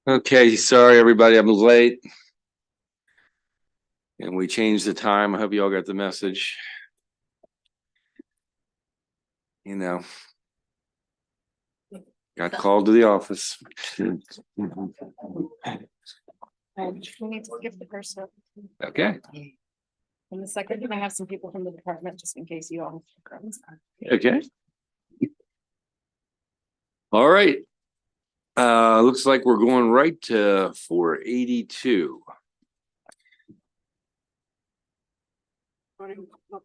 Okay, sorry everybody, I'm late. And we changed the time. I hope you all got the message. You know, got called to the office. We need to skip the first one. Okay, In the second, can I have some people from the department, just in case you all. okay. All right. Looks like we're going right to 482.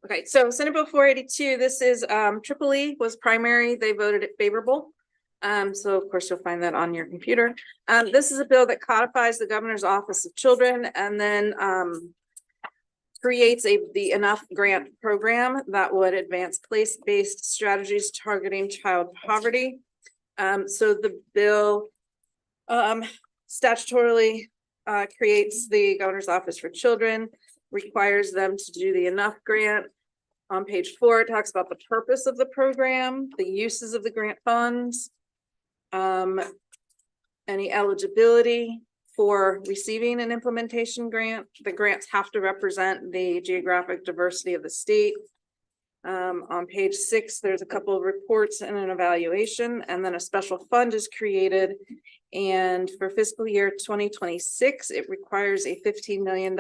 Okay, so Senate Bill 482, this is Triple E was primary, they voted it favorable. So of course you'll find that on your computer. This is a bill that codifies the Governor's Office of Children and then creates the Enough Grant program that would advance place-based strategies targeting child poverty. So the bill statutorily creates the Governor's Office for Children, requires them to do the Enough Grant. On page 4, it talks about the purpose of the program, the uses of the grant funds, any eligibility for receiving an implementation grant. The grants have to represent the geographic diversity of the state. On page 6, there's a couple of reports and an evaluation, and then a special fund is created. And for fiscal year 2026, it requires a $15 million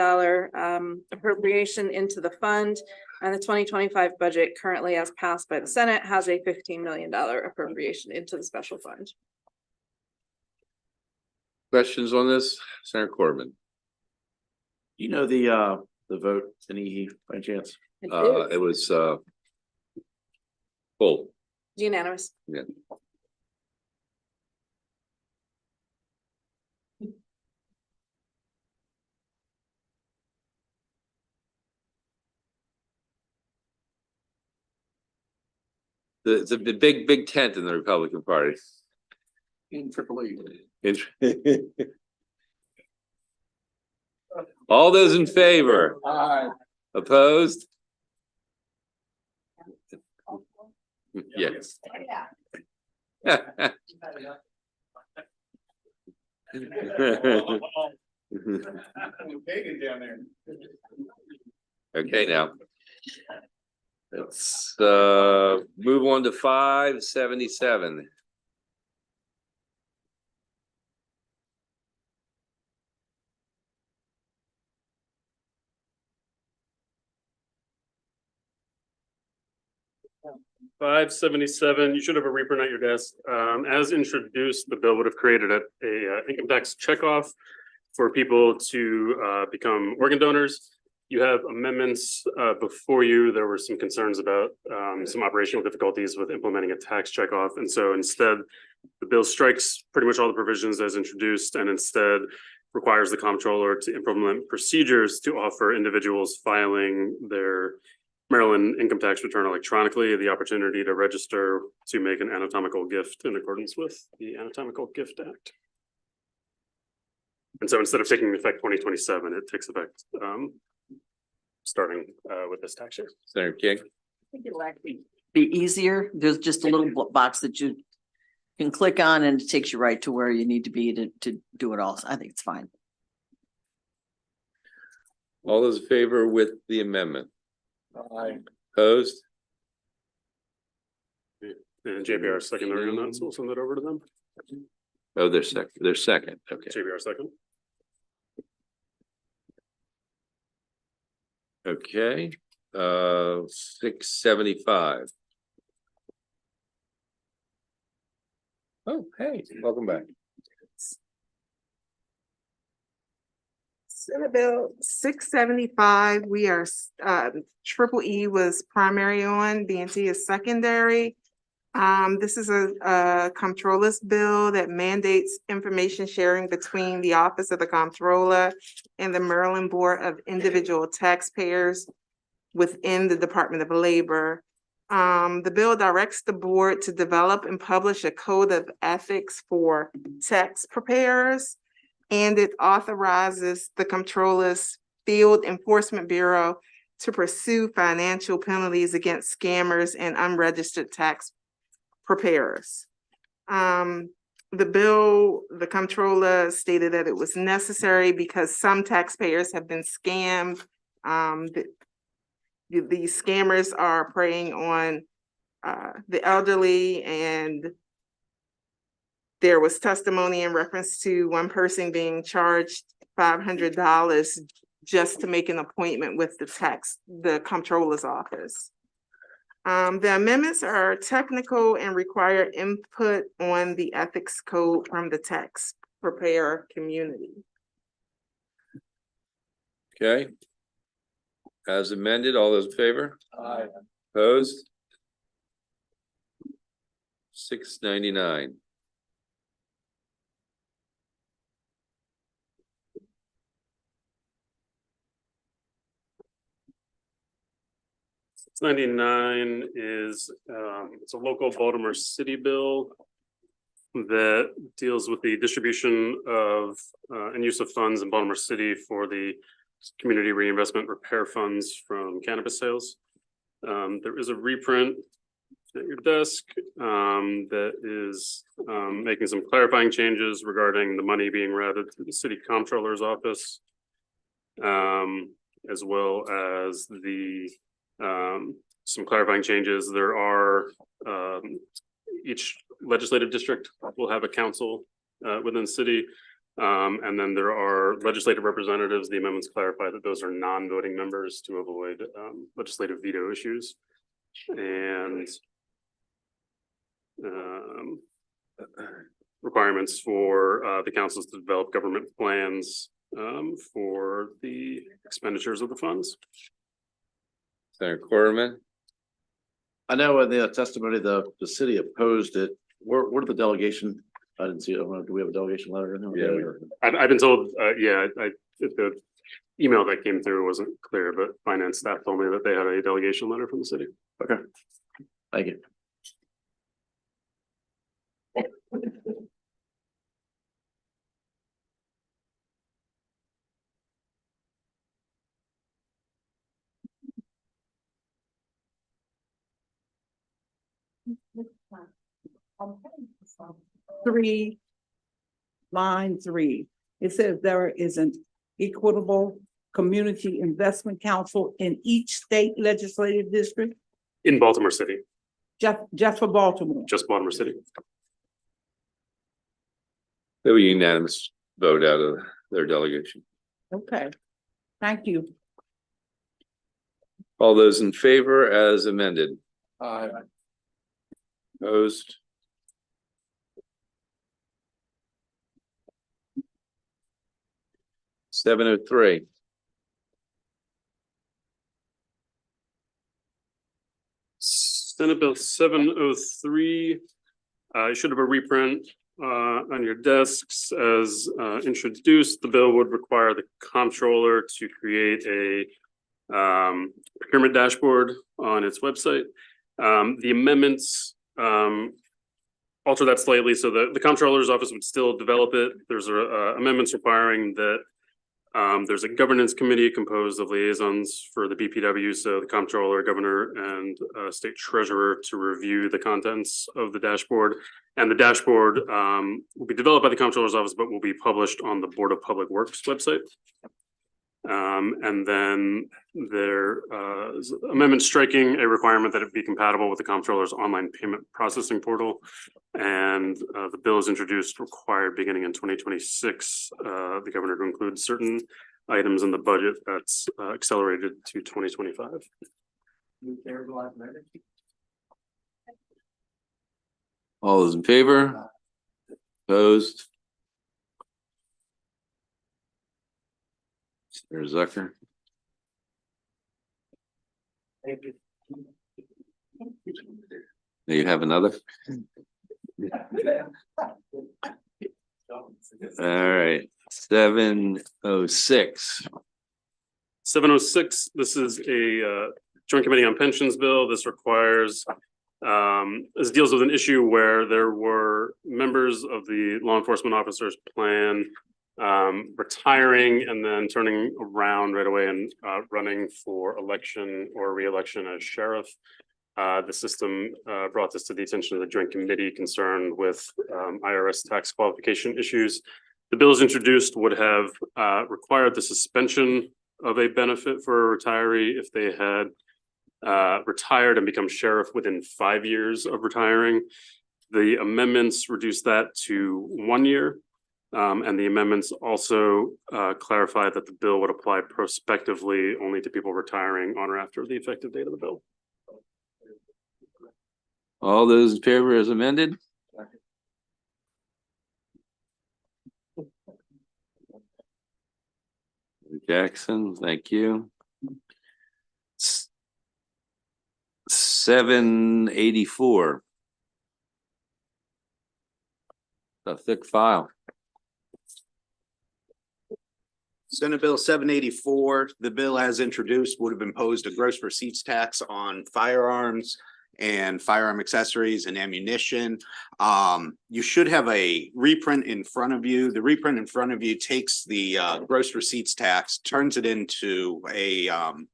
appropriation into the fund. And the 2025 budget, currently as passed by the Senate, has a $15 million appropriation into the special fund. Questions on this? Senator Corbin? You know the vote in EE by chance? It was full. Unanimous. Yeah. It's a big tent in the Republican Party. In Triple E. All those in favor? Aye. Opposed? Yes. Okay, now. Let's move on to 577. $577, you should have a reprint at your desk. As introduced, the bill would have created a income tax checkoff for people to become organ donors. You have amendments before you. There were some concerns about some operational difficulties with implementing a tax checkoff. And so instead, the bill strikes pretty much all the provisions as introduced and instead requires the comptroller to implement procedures to offer individuals filing their Maryland income tax return electronically the opportunity to register to make an anatomical gift in accordance with the Anatomical Gift Act. And so instead of taking effect 2027, it takes effect starting with this tax year. Senator King? I think it'll actually be easier. There's just a little box that you can click on and it takes you right to where you need to be to do it all. So I think it's fine. All those in favor with the amendment? Aye. Opposed? And JBR secondary on that, so we'll send that over to them. Oh, they're second. Okay. JBR second. Okay. 675. Oh, hey, welcome back. Senate Bill 675, we are, Triple E was primary on, B&T is secondary. This is a comptroller's bill that mandates information sharing between the Office of the Comptroller and the Maryland Board of Individual Taxpayers within the Department of Labor. The bill directs the board to develop and publish a code of ethics for tax preparers. And it authorizes the Comptroller's Field Enforcement Bureau to pursue financial penalties against scammers and unregistered tax preparers. the bill, the comptroller stated that it was necessary because some taxpayers have been scammed. These scammers are preying on the elderly, and there was testimony in reference to one person being charged $500 just to make an appointment with the comptroller's office. The amendments are technical and require input on the ethics code from the taxpayer community. Okay. As amended, all those in favor? Aye. Opposed? 699. $699 is, it's a local Baltimore City bill that deals with the distribution of, and use of funds in Baltimore City for the community reinvestment repair funds from cannabis sales. There is a reprint at your desk, that is, making some clarifying changes regarding the money being routed to the city comptroller's office. As well as the, some clarifying changes. There are, each legislative district will have a council within the city. And then there are legislative representatives. The amendments clarify that those are non-voting members to avoid legislative veto issues. And requirements for the councils to develop government plans for the expenditures of the funds. Senator Corrigan, I know in the testimony, the city opposed it. Where the delegation? I didn't see it. Do we have a delegation letter in there? Yeah, I've been told, the email that came through wasn't clear, but finance staff told me that they had a delegation letter from the city. Okay. Thank you. Line 3, it says there is an equitable community investment council in each state legislative district, In Baltimore City, just for Baltimore. just Baltimore City. they were unanimous vote out of their delegation. Okay, thank you. All those in favor as amended? Aye. Opposed? $703. Senate Bill 703. You should have a reprint on your desks as introduced. The bill would require the comptroller to create a procurement dashboard on its website. The amendments alter that slightly so that the comptroller's office would still develop it. There's amendments requiring that there's a governance committee composed of liaisons for the BPW, so the comptroller, governor, and state treasurer to review the contents of the dashboard. And the dashboard will be developed by the comptroller's office, but will be published on the Board of Public Works website. And then there is amendment striking a requirement that it be compatible with the comptroller's online payment processing portal. And the bill is introduced required beginning in 2026, the governor to include certain items in the budget that's accelerated to 2025. All those in favor? Opposed? Senator Zucker. Do you have another? All right, 706. 706, this is a joint committee on pensions bill. This requires, this deals with an issue where there were members of the law enforcement officers plan retiring and then turning around right away and running for election or re-election as sheriff. The system brought this to the attention of the Joint Committee concerned with IRS tax qualification issues. The bills introduced would have required the suspension of a benefit for a retiree if they had retired and become sheriff within 5 years of retiring. The amendments reduced that to 1 year. And the amendments also clarify that the bill would apply prospectively only to people retiring on or after the effective date of the bill. All those in favor as amended? Jackson, thank you. 784. A thick file. Senate Bill 784, the bill as introduced would have imposed a gross receipts tax on firearms and firearm accessories and ammunition. You should have a reprint in front of you. The reprint in front of you takes the gross receipts tax, turns it into an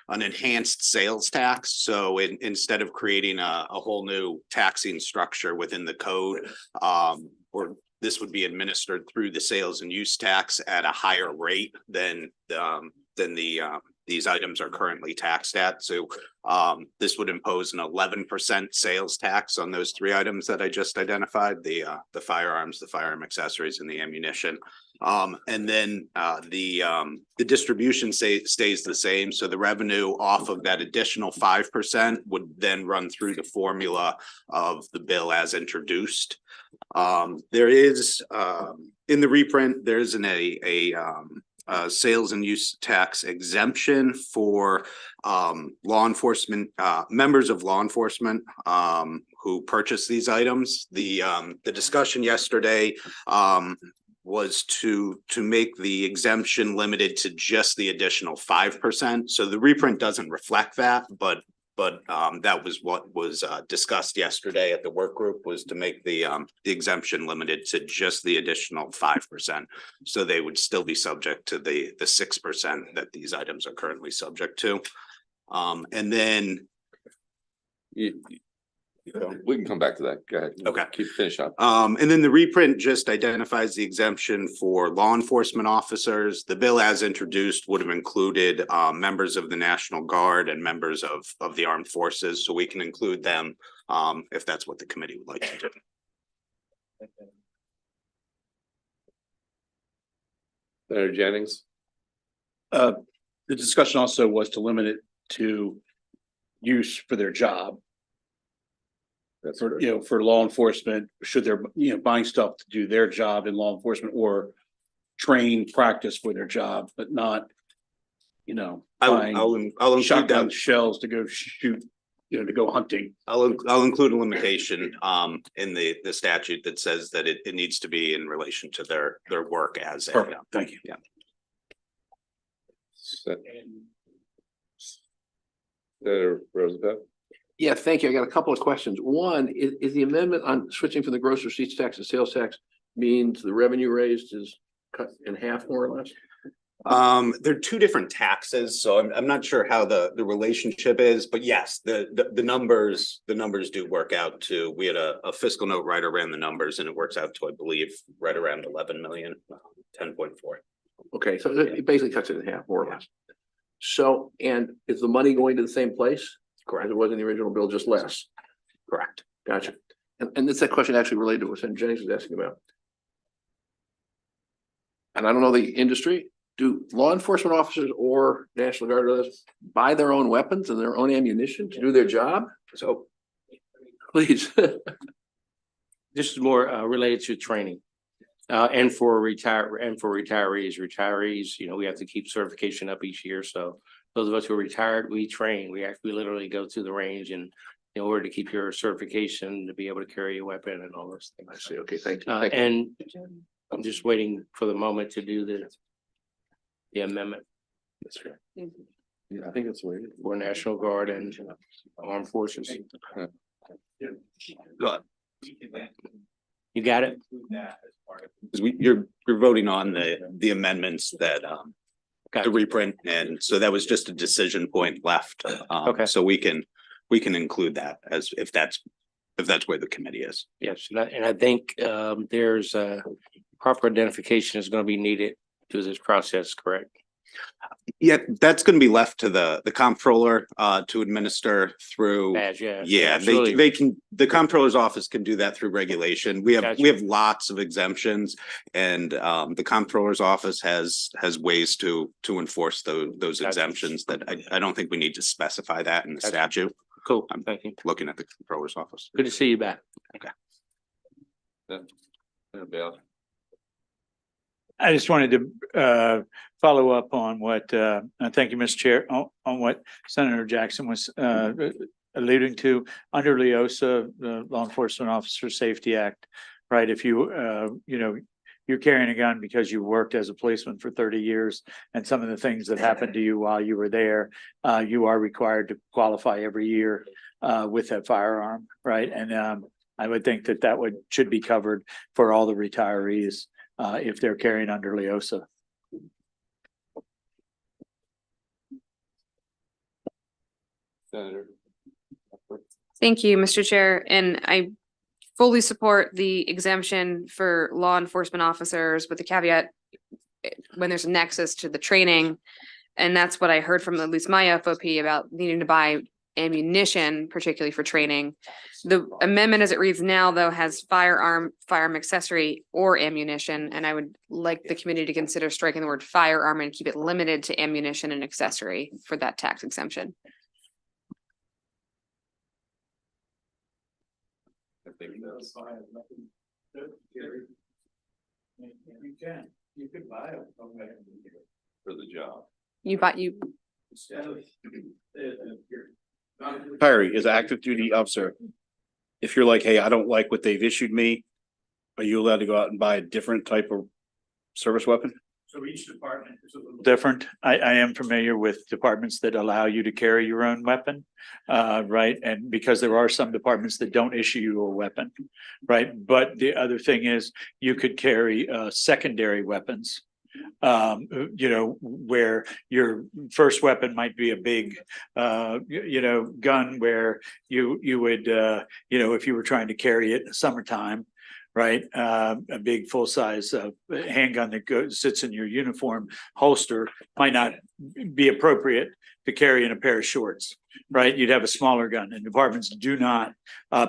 enhanced sales tax. So instead of creating a whole new taxing structure within the code, or this would be administered through the sales and use tax at a higher rate than these items are currently taxed at. So this would impose an 11% sales tax on those three items that I just identified: the firearms, the firearm accessories, and the ammunition. And then the distribution stays the same. So the revenue off of that additional 5% would then run through the formula of the bill as introduced. There is in the reprint, there's a sales and use tax exemption for law enforcement, members of law enforcement who purchase these items. The discussion yesterday was to make the exemption limited to just the additional 5%. So the reprint doesn't reflect that, but that was what was discussed yesterday at the work group, was to make the exemption limited to just the additional 5%. So they would still be subject to the 6% that these items are currently subject to. And then We can come back to that. Go ahead. Okay. Finish up. And then the reprint just identifies the exemption for law enforcement officers. The bill as introduced would have included members of the National Guard and members of the armed forces. So we can include them if that's what the committee would like to do. Senator Jennings. The discussion also was to limit it to use for their job. For law enforcement, should they're, buying stuff to do their job in law enforcement or train practice for their job, but not, buying I'll include shotgun that. shells to go shoot, to go hunting. I'll include a limitation in the statute that says that it needs to be in relation to their work as a. Perfect. Thank you. Yeah. Senator Roosevelt. Yeah, thank you. I got a couple of questions. One, is the amendment on switching from the gross receipts tax to sales tax means the revenue raised is cut in half more or less? They're two different taxes, so I'm not sure how the relationship is, but yes, the numbers do work out to. We had a fiscal note writer ran the numbers, and it works out to, I believe, right around 11 million, 10.4. Okay, so it basically cuts it in half more or less. So, and is the money going to the same place? Correct. As it was in the original bill, just less. Correct. Gotcha. And that's that question actually related to what Senator Jennings was asking about. And I don't know the industry. Do law enforcement officers or National Guard or others buy their own weapons and their own ammunition to do their job? So please. This is more related to training. And for retirees, we have to keep certification up each year. So those of us who are retired, we train. We literally go to the range and in order to keep your certification to be able to carry a weapon and all those things. I see. Okay, thank you. Thank you. And I'm just waiting for the moment to do the amendment. That's right. I think it's weird. For National Guard and Armed Forces. Go ahead. You got it? Because you're voting on the amendments that the reprint, and so that was just a decision point left. Okay. So we can we can include that as if that's where the committee is. Yes, and I think there's proper identification is going to be needed through this process, correct? Yeah, that's going to be left to the comptroller to administer through. Badge, yeah. Yeah, Absolutely. they can, the comptroller's office can do that through regulation. We Gotcha. have lots of exemptions, and the comptroller's office has ways to enforce those Gotcha. exemptions that I don't think we need to specify that in the Gotcha. statute. Cool, I'm thank you. looking at the comptroller's office. Good to see you back. I just wanted to follow up on what, thank you, Mr. Chair, on what Senator Jackson was alluding to. Under LEOSA, the Law Enforcement Officer Safety Act, right? If you, you're carrying a gun because you worked as a policeman for 30 years and some of the things that happened to you while you were there, you are required to qualify every year with that firearm, right? And I would think that should be covered for all the retirees if they're carrying under LEOSA. Senator. Thank you, Mr. Chair, and I fully support the exemption for law enforcement officers with the caveat when there's a nexus to the training. And that's what I heard from at least my FOP about needing to buy ammunition, particularly for training. The amendment as it reads now, though, has firearm accessory, or ammunition, and I would like the committee to consider striking the word firearm and keep it limited to ammunition and accessory for that tax exemption. I think that's fine. You could buy it For the job. You bought you. Perry is active duty officer. If you're like, hey, I don't like what they've issued me, are you allowed to go out and buy a different type of service weapon? So each department is a little different. I am familiar with departments that allow you to carry your own weapon, right? And because there are some departments that don't issue you a weapon, right? But the other thing is you could carry secondary weapons, where your first weapon might be a big, gun where you would, if you were trying to carry it in the summertime, right? A big full-size handgun that sits in your uniform holster might not be appropriate to carry in a pair of shorts, right? You'd have a smaller gun, and departments do not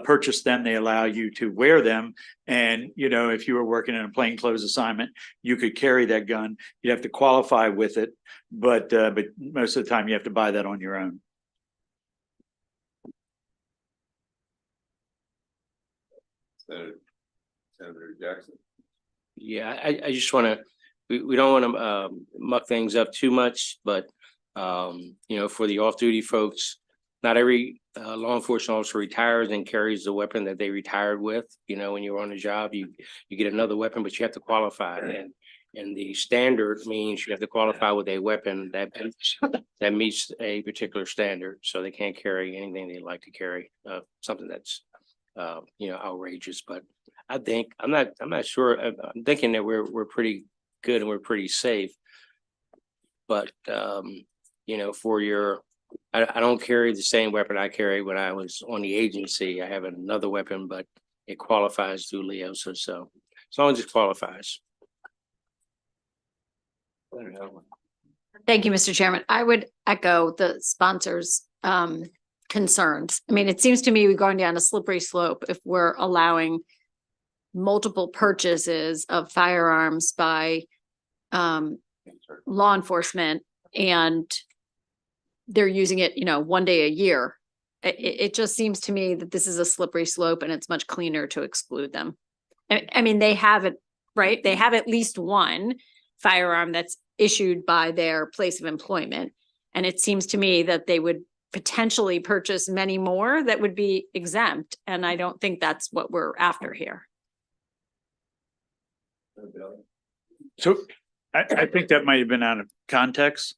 purchase them. They allow you to wear them. And, if you were working in a plainclothes assignment, you could carry that gun. You'd have to qualify with it, but most of the time you have to buy that on your own. Senator Jackson. Yeah, I just want to, we don't want to muck things up too much, but for the off-duty folks, not every law enforcement officer retires and carries the weapon that they retired with. When you're on the job, you get another weapon, but you have to qualify. And the standard means you have to qualify with a weapon that meets a particular standard. So they can't carry anything they like to carry, something that's outrageous. But I think I'm not sure. I'm thinking that we're pretty good and we're pretty safe. But for your, I don't carry the same weapon I carried when I was on the agency. I have another weapon, but it qualifies through LEOSA. So as long as it qualifies. Thank you, Mr. Chairman. I would echo the sponsors' concerns. I mean, it seems to me we're going down a slippery slope if we're allowing multiple purchases of firearms by law enforcement, and they're using it, one day a year. It just seems to me that this is a slippery slope, and it's much cleaner to exclude them. I mean, they have it, right? They have at least one firearm that's issued by their place of employment. And it seems to me that they would potentially purchase many more that would be exempt. And I don't think that's what we're after here. So I think that might have been out of context.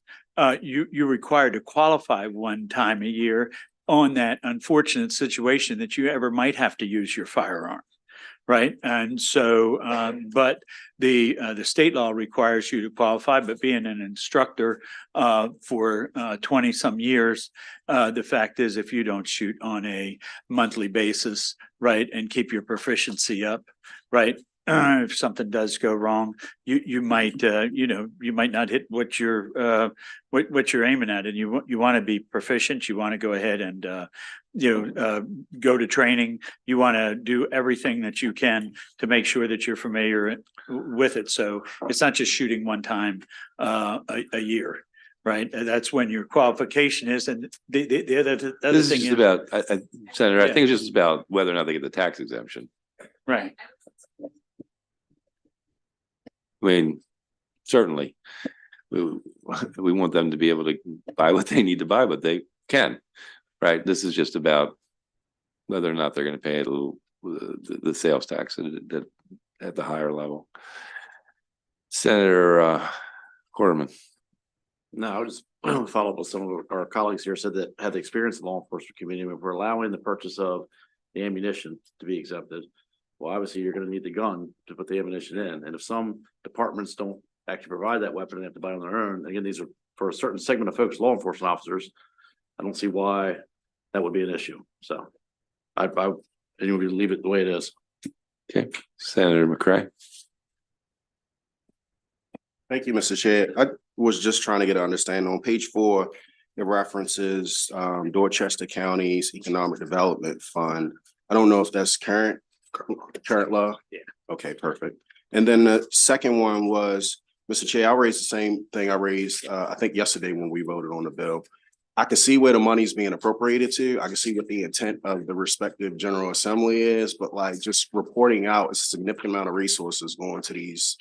You're required to qualify one time a year on that unfortunate situation that you ever might have to use your firearm. right? And so, but the state law requires you to qualify, but being an instructor for 20 some years, the fact is if you don't shoot on a monthly basis, right, and keep your proficiency up, right? If something does go wrong, you might, you might not hit what you're aiming at, and you want to be proficient. You want to go ahead and, go to training. You want to do everything that you can to make sure that you're familiar with it. So it's not just shooting one time a year, right? That's when your qualification is. And the other This thing is is just about, Senator, I Yeah. think it's just about whether or not they get the tax exemption. right. I mean, certainly, we want them to be able to buy what they need to buy, but they can, right? This is just about whether or not they're going to pay the sales tax at the higher level. Senator Corderman. No, I just follow up with some of our colleagues here said that had the experience in the law enforcement community, if we're allowing the purchase of the ammunition to be exempted, well, obviously you're gonna need the gun to put the ammunition in. And if some departments don't actually provide that weapon and have to buy it on their own, again, these are for a certain segment of folks, law enforcement officers. I don't see why that would be an issue. So I think we leave it the way it is. Okay, Senator McCray. Thank you, Mr. Chair. I was just trying to get an understanding. On page 4, it references Dorchester County's Economic Development Fund. I don't know if that's current law. Yeah. Okay, perfect. And then the second one was, Mr. Chair, I raised the same thing I raised, I think yesterday when we voted on the bill. I can see where the money's being appropriated to. I can see what the intent of the respective General Assembly is, but like just reporting out a significant amount of resources going to these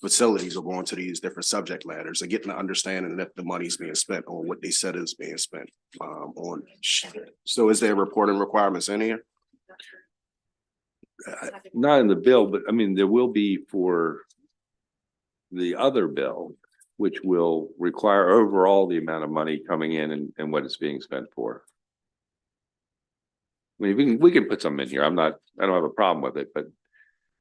facilities or going to these different subject matters and getting the understanding that the money's being spent on what they said is being spent on. So is there reporting requirements in here? Not in the bill, but I mean, there will be for the other bill, which will require overall the amount of money coming in and what it's being spent for. I mean, we can put some in here. I don't have a problem with it, but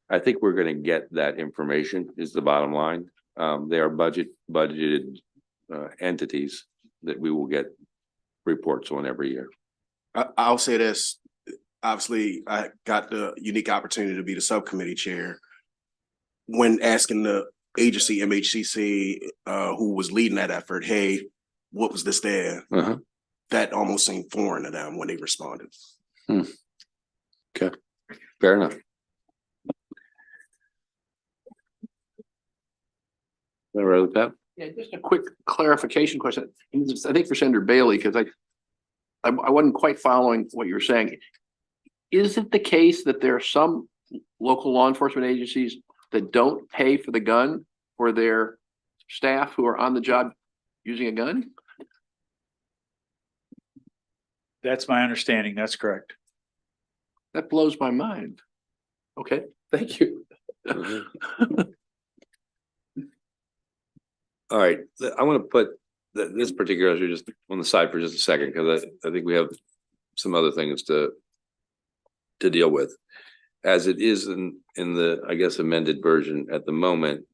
I think we're gonna get that information is the bottom line. They are budgeted entities that we will get reports on every year. I'll say this. Obviously, I got the unique opportunity to be the subcommittee chair. When asking the agency, MHCC, who was leading that effort, hey, what was this there? That almost seemed foreign to them when they responded. Okay, fair enough. Yeah, just a quick clarification question. I think for Senator Bailey, because I wasn't quite following what you were saying. Is it the case that there are some local law enforcement agencies that don't pay for the gun for their staff who are on the job using a gun? That's my understanding. That's correct. That blows my mind. Okay, thank you. All right, I want to put this particular issue just on the side for just a second, because I think we have some other things to deal with. As it is in the, I guess, amended version at the moment,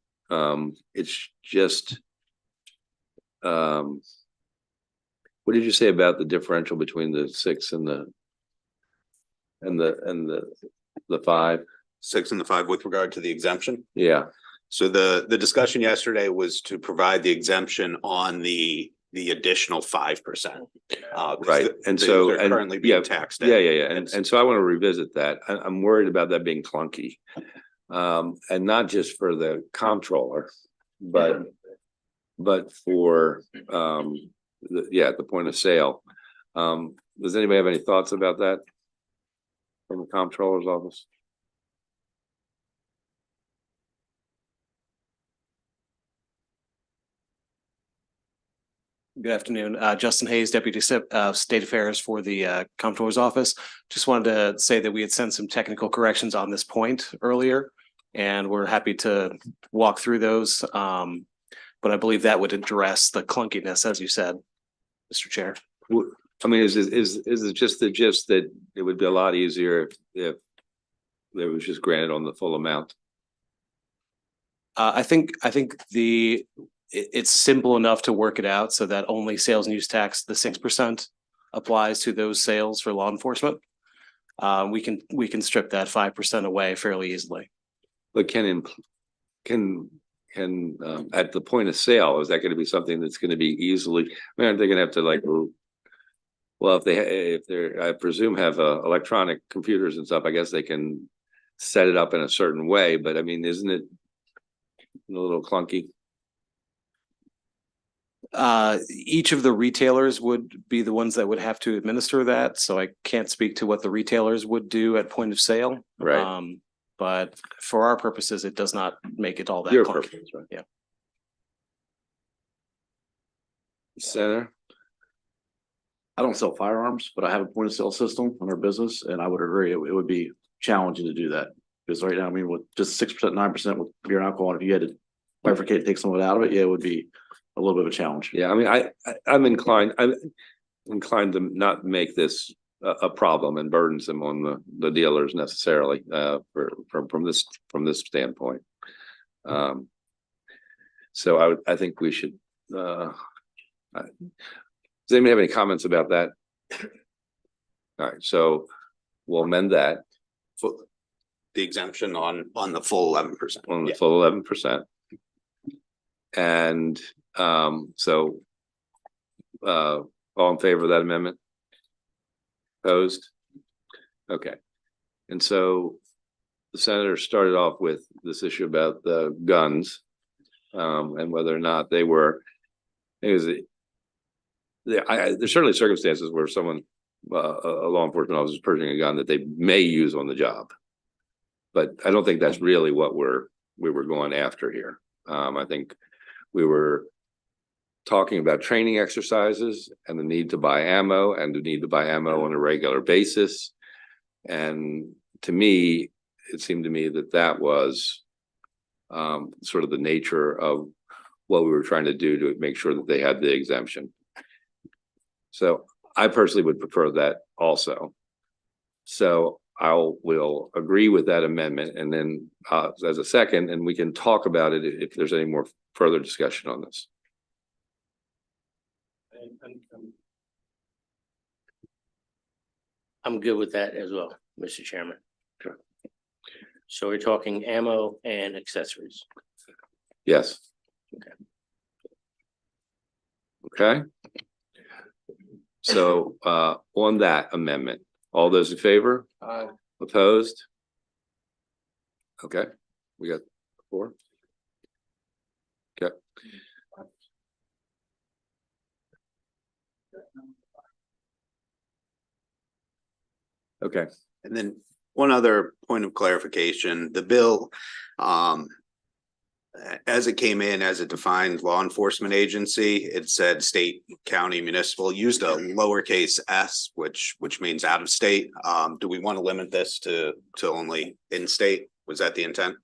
it's just, what did you say about the differential between the 6 and the 5? 6 and the 5 with regard to the exemption? Yeah. So the discussion yesterday was to provide the exemption on the additional 5%. Right, and so they're currently being taxed. Yeah. And so I want to revisit that. I'm worried about that being clunky. And not just for the comptroller, but for the point of sale. Does anybody have any thoughts about that from the comptroller's office? Good afternoon, Justin Hayes, Deputy State Affairs for the Comptroller's Office. Just wanted to say that we had sent some technical corrections on this point earlier, and we're happy to walk through those. But I believe that would address the clunkiness, as you said, Mr. Chair. I mean, is it just the gist that it would be a lot easier if that was just granted on the full amount? I think it's simple enough to work it out so that only sales and use tax, the 6% applies to those sales for law enforcement. We can strip that 5% away fairly easily. But at the point of sale, is that going to be something that's going to be easily, I mean, are they going to have to like, well, if they're, I presume have electronic computers and stuff, I guess they can set it up in a certain way, but I mean, isn't it a little clunky? Each of the retailers would be the ones that would have to administer that, so I can't speak to what the retailers would do at point of sale. Right. But for our purposes, it does not make it all that Your clunky. purpose, right? Yeah. Senator? I don't sell firearms, but I have a point of sale system in our business, and I would agree, it would be challenging to do that. Because right now, I mean, with just 6%, 9% with beer and alcohol, if you had to bifurcate, take some of it out of it, yeah, it would be a little bit of a challenge. Yeah, I mean, I'm inclined to not make this a problem and burdensome on the dealers necessarily, from this standpoint. So I think we should, does anybody have any comments about that? All right, so we'll amend that. The exemption on the full 11%. On the full 11%. And so all in favor of that amendment? Opposed? Okay. And so the senator started off with this issue about the guns, and whether or not they were, there's certainly circumstances where someone, a law enforcement officer is purchasing a gun that they may use on the job. But I don't think that's really what we were going after here. I think we were talking about training exercises and the need to buy ammo and the need to buy ammo on a regular basis. And to me, it seemed to me that was sort of the nature of what we were trying to do to make sure that they had the exemption. So I personally would prefer that also. So will agree with that amendment, and then as a second, and we can talk about it if there's any more further discussion on this. I'm good with that as well, Mr. Chairman. Sure. So we're talking ammo and accessories. Yes. Okay. So on that amendment, all those in favor? Aye. Opposed? Okay, we got 4. Okay. Okay. And then one other point of clarification, the bill, as it came in, as it defined law enforcement agency, it said state, county, municipal, used a lowercase s, which means out of state. Do we want to limit this to only in state? Was that the intent?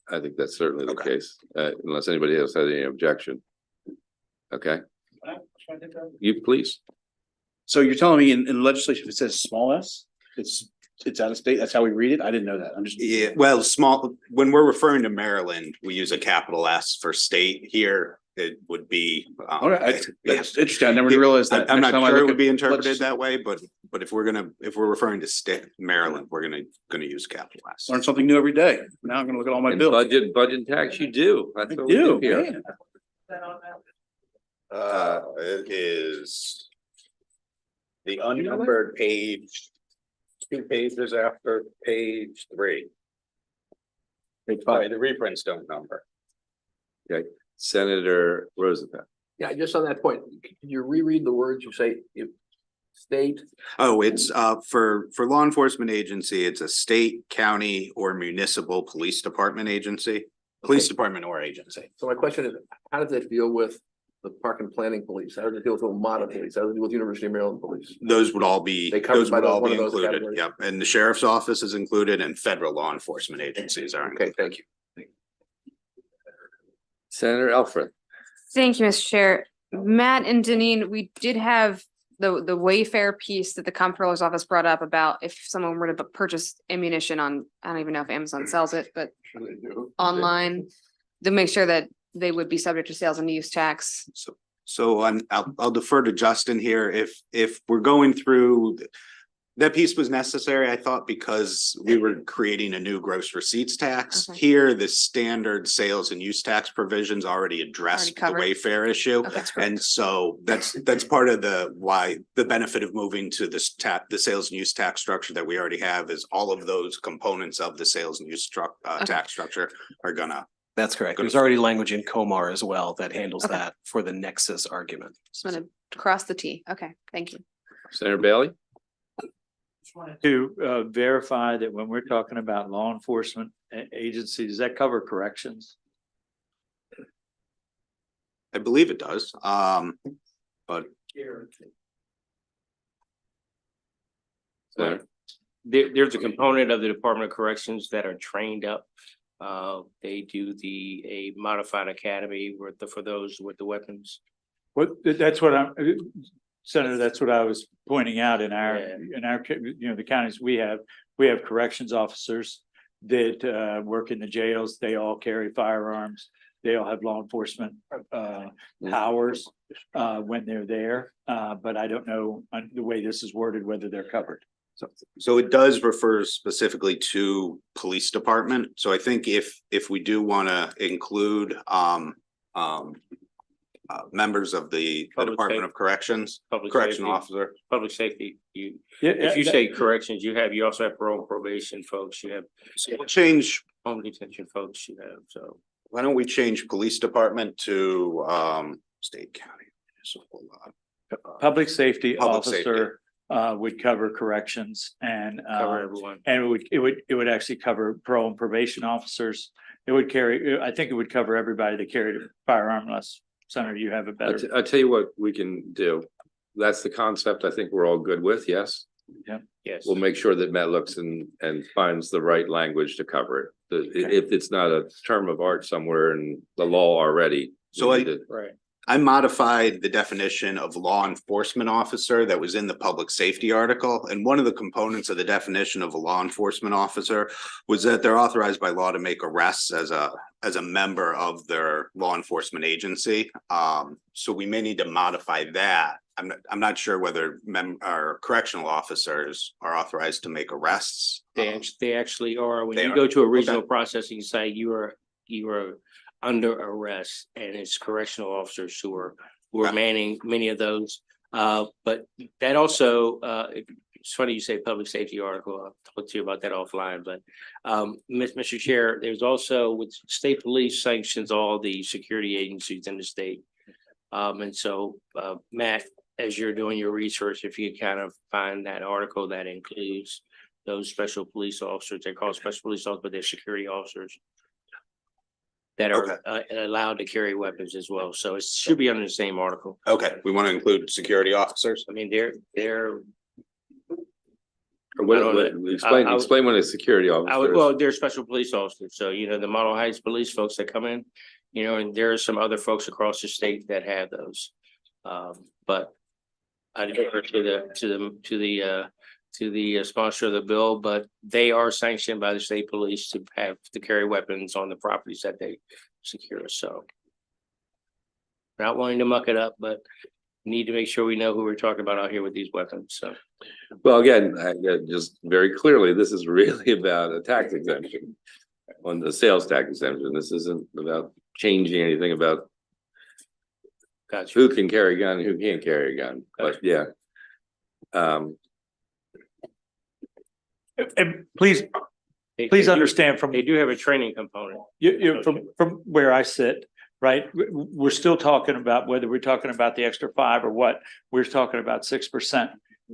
I think that's certainly the case, unless anybody else has any objection. Okay. You please. So you're telling me in legislation, if it says small s, it's out of state? That's how we read it? I didn't know that. I'm just. Yeah, well, small, when we're referring to Maryland, we use a capital S for state. Here, it would be. All right, that's interesting. I never realized that. I'm Next not time I sure it look would be at interpreted that way, but if we're referring to state Maryland, we're gonna use capital S. Learn something new every day. Now I'm gonna look at all my And bills. budget and tax, you do. That's what we Do, here. man. It is the unnumbered page, 2 pages after page 3. Page 5. Sorry, the reprints don't number. Okay, Senator Roosevelt. Yeah, just on that point, can you reread the words you say, if state? Oh, it's for law enforcement agency, it's a state, county, or municipal police department agency. Police department or agency. So my question is, how does that deal with the park and planning police? How does it deal with Omada police? How does it deal with University of Maryland police? Those would all be, They covered those by would all one be of those included. categories? Yep, and the sheriff's office is included and federal law enforcement agencies are. Okay, thank you. Senator Alfred. Thank you, Mr. Chair. Matt and Deneen, we did have the Wayfair piece that the comptroller's office brought up about if someone were to purchase ammunition on, I don't even know if Amazon sells it, but online, to make sure that they would be subject to sales and use tax. So I'll defer to Justin here. If we're going through, that piece was necessary, I thought, because we were creating a new gross receipts tax. Okay. Here, the standard sales and use tax provisions already address the covered. Wayfair issue. Okay. And so that's part of why the benefit of moving to this the sales and use tax structure that we already have is all of those components of the sales and use tax structure are gonna. That's correct. Good. There's already language in Comar as well that handles Okay. that for the nexus argument. Just want to cross the T. Okay, thank you. Senator Bailey? To verify that when we're talking about law enforcement agencies, does that cover corrections? I believe it does, but Senator? There's a component of the Department of Corrections that are trained up. They do a modified academy for those with the weapons. That's what I'm, Senator, that's what I was pointing out in our, Yeah. the counties we have corrections officers that work in the jails. They all carry firearms. They all have law enforcement powers when they're there. But I don't know the way this is worded, whether they're covered. So it does refer specifically to police department. So I think if we do want to include members of the Public Department safety. of Corrections, Public correctional safety. officer. Public safety, Yeah, if you that- say corrections, you also have parole and probation folks, you have So we'll change, home detention folks, you have, so. why don't we change police department to state county? municipal law. Public safety Public safety. officer would cover corrections and Cover everyone. and it would actually cover parole and probation officers. It would carry, I think it would cover everybody that carried a firearm, unless Senator, you have a better. I'll tell you what we can do. That's the concept I think we're all good with, yes? Yes. We'll make sure that Matt looks and finds the right language to cover it. If it's not a term of art somewhere in the law already. So Right. I modified the definition of law enforcement officer that was in the public safety article. And one of the components of the definition of a law enforcement officer was that they're authorized by law to make arrests as a member of their law enforcement agency. So we may need to modify that. I'm not sure whether our correctional officers are authorized to make arrests. They actually are. When They you are. go to a Okay. regional processing site, you are under arrest, and it's correctional officers who are Right. manning many of those. But that also, it's funny you say public safety article. I'll talk to you about that offline, but Mr. Chair, there's also with state police sanctions all the security agencies in the state. And so Matt, as you're doing your research, if you kind of find that article that includes those special police officers, they're called special police officers, but they're security officers that are allowed to carry weapons as well. So it should be under the same article. Okay, we want to include security officers. I mean, they're. Or what, I don't know. explain what a security officer is. Well, they're special police officers. So, the Model Heights police folks that come in, and there are some other folks across the state that have those. But I defer to the sponsor of the bill, but they are sanctioned by the state police to have to carry weapons on the properties that they secure. So not wanting to muck it up, but need to make sure we know who we're talking about out here with these weapons. So. Well, again, just very clearly, this is really about a tax exemption on the sales tax exemption. This isn't about changing anything about Gotcha. who can carry a gun and who can't carry a gun. But yeah. And please understand from They do have a training component. from where I sit, right? We're still talking about whether we're talking about the extra 5 or what, we're talking about 6%.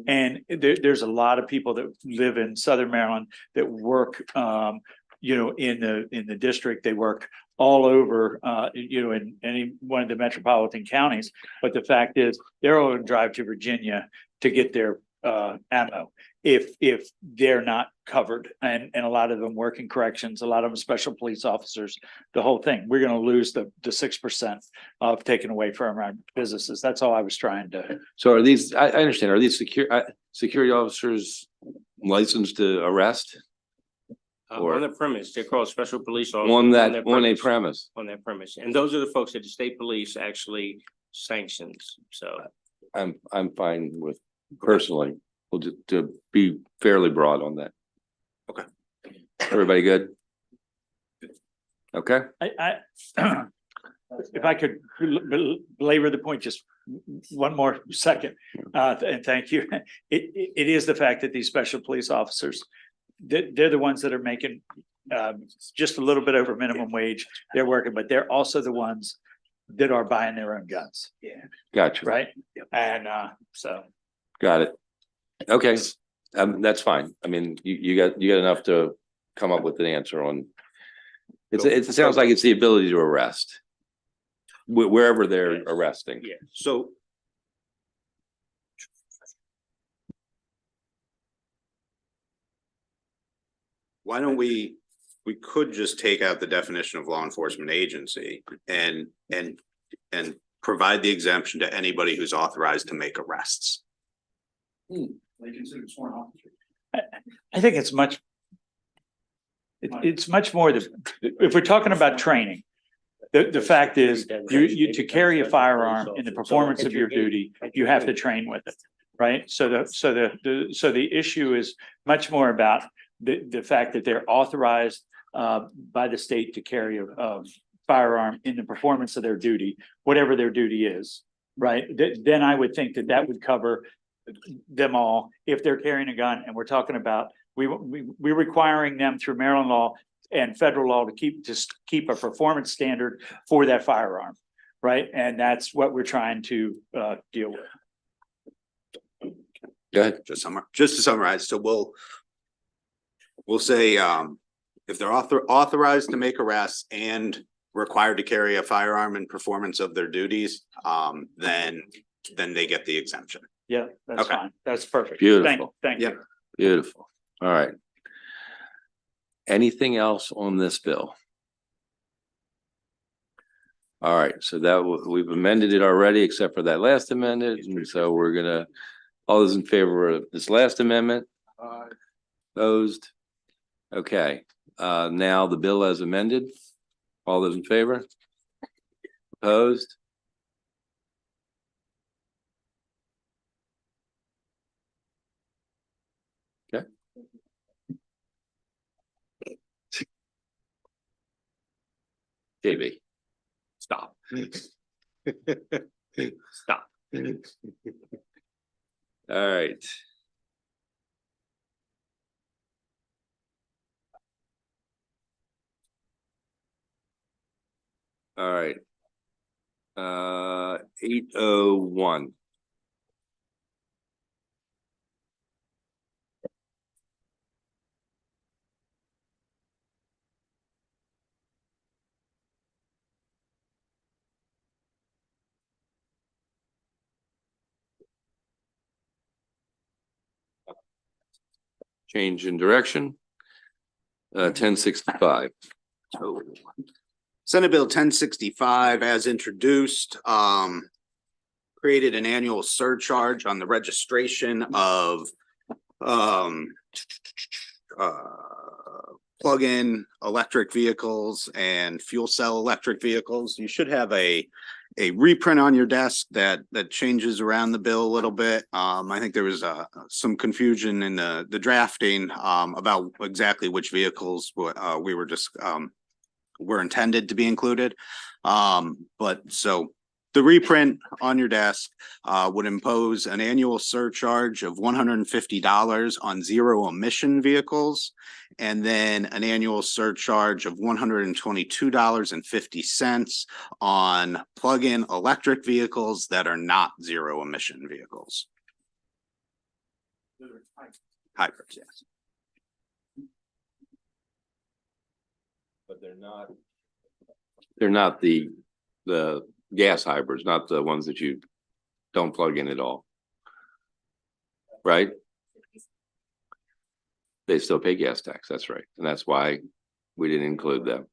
And there's a lot of people that live in Southern Maryland that work, in the district. They work all over, in any one of the metropolitan counties. But the fact is, they're all going to drive to Virginia to get their ammo. If they're not covered, and a lot of them work in corrections, a lot of them special police officers, the whole thing, we're gonna lose the 6% of taken away from our businesses. That's all I was trying to. So are these, I understand, are these security officers licensed to arrest? Or- On the premise, they're called special police officers. On their that, on a premise? On that premise. And those are the folks that the state police actually sanctions. So I'm fine with personally, we'll just to be fairly broad on that. Okay. Everybody good? Okay, I if I could belabor the point just one more second, and thank you. It is the fact that these special police officers, they're the ones that are making just a little bit over minimum wage. They're working, but they're also the ones that are buying their own guns. Yeah. gotcha. Right? And so. Got it. Okay, that's fine. I mean, you got enough to come up with an answer on. It sounds like it's the ability to arrest. Wherever they're arresting. yeah. So why don't we could just take out the definition of law enforcement agency and provide the exemption to anybody who's authorized to make arrests. I think it's much. It's much more if we're talking about training, the fact is you to carry a firearm in the performance of your duty, you have to train with it, right? So the issue is much more about the fact that they're authorized by the state to carry a firearm in the performance of their duty, whatever their duty is, right? Then I would think that would cover them all if they're carrying a gun, and we're talking about we're requiring them through Maryland law and federal law to keep a performance standard for that firearm, right? And that's what we're trying to deal with. Go ahead. Just to summarize, so we'll say if they're authorized to make arrests and required to carry a firearm in performance of their duties, then they get the exemption. Yeah, that's Okay. fine. That's perfect. Beautiful. Thank you. Beautiful. All right. Anything else on this bill? All right, so we've amended it already, except for that last amendment, and so we're gonna, all those in favor of this last amendment? Opposed? Okay, now the bill as amended, all those in favor? Opposed? Okay. JB, stop. Stop. All right. All right. 801. Change in direction. 1065. Senate Bill 1065, as introduced, created an annual surcharge on the registration of plug-in electric vehicles and fuel cell electric vehicles. You should have a reprint on your desk that changes around the bill a little bit. I think there was some confusion in the drafting about exactly which vehicles we were just were intended to be included. But so the reprint on your desk would impose an annual surcharge of $150 on zero emission vehicles, and then an annual surcharge of $122.50 on plug-in electric vehicles that are not zero emission vehicles. Hybrids, yes. But they're not the gas hybrids, not the ones that you don't plug in at all. right? They still pay gas tax, that's right, and that's why we didn't include them.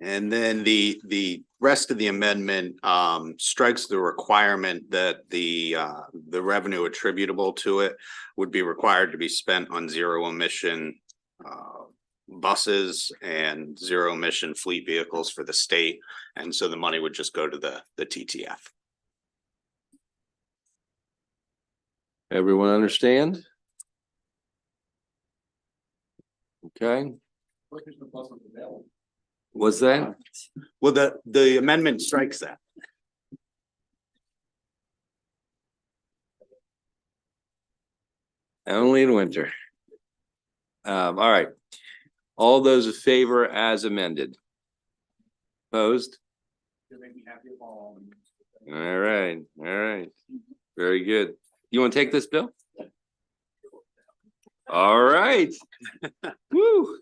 And then the rest of the amendment strikes the requirement that the revenue attributable to it would be required to be spent on zero emission buses and zero emission fleet vehicles for the state. And so the money would just go to the TTF. Everyone understand? Okay, what's that? Well, the amendment strikes that. Only in winter. All right. All those in favor as amended? Opposed? All right, all right. Very good. You want to take this, Bill? All right. Woo.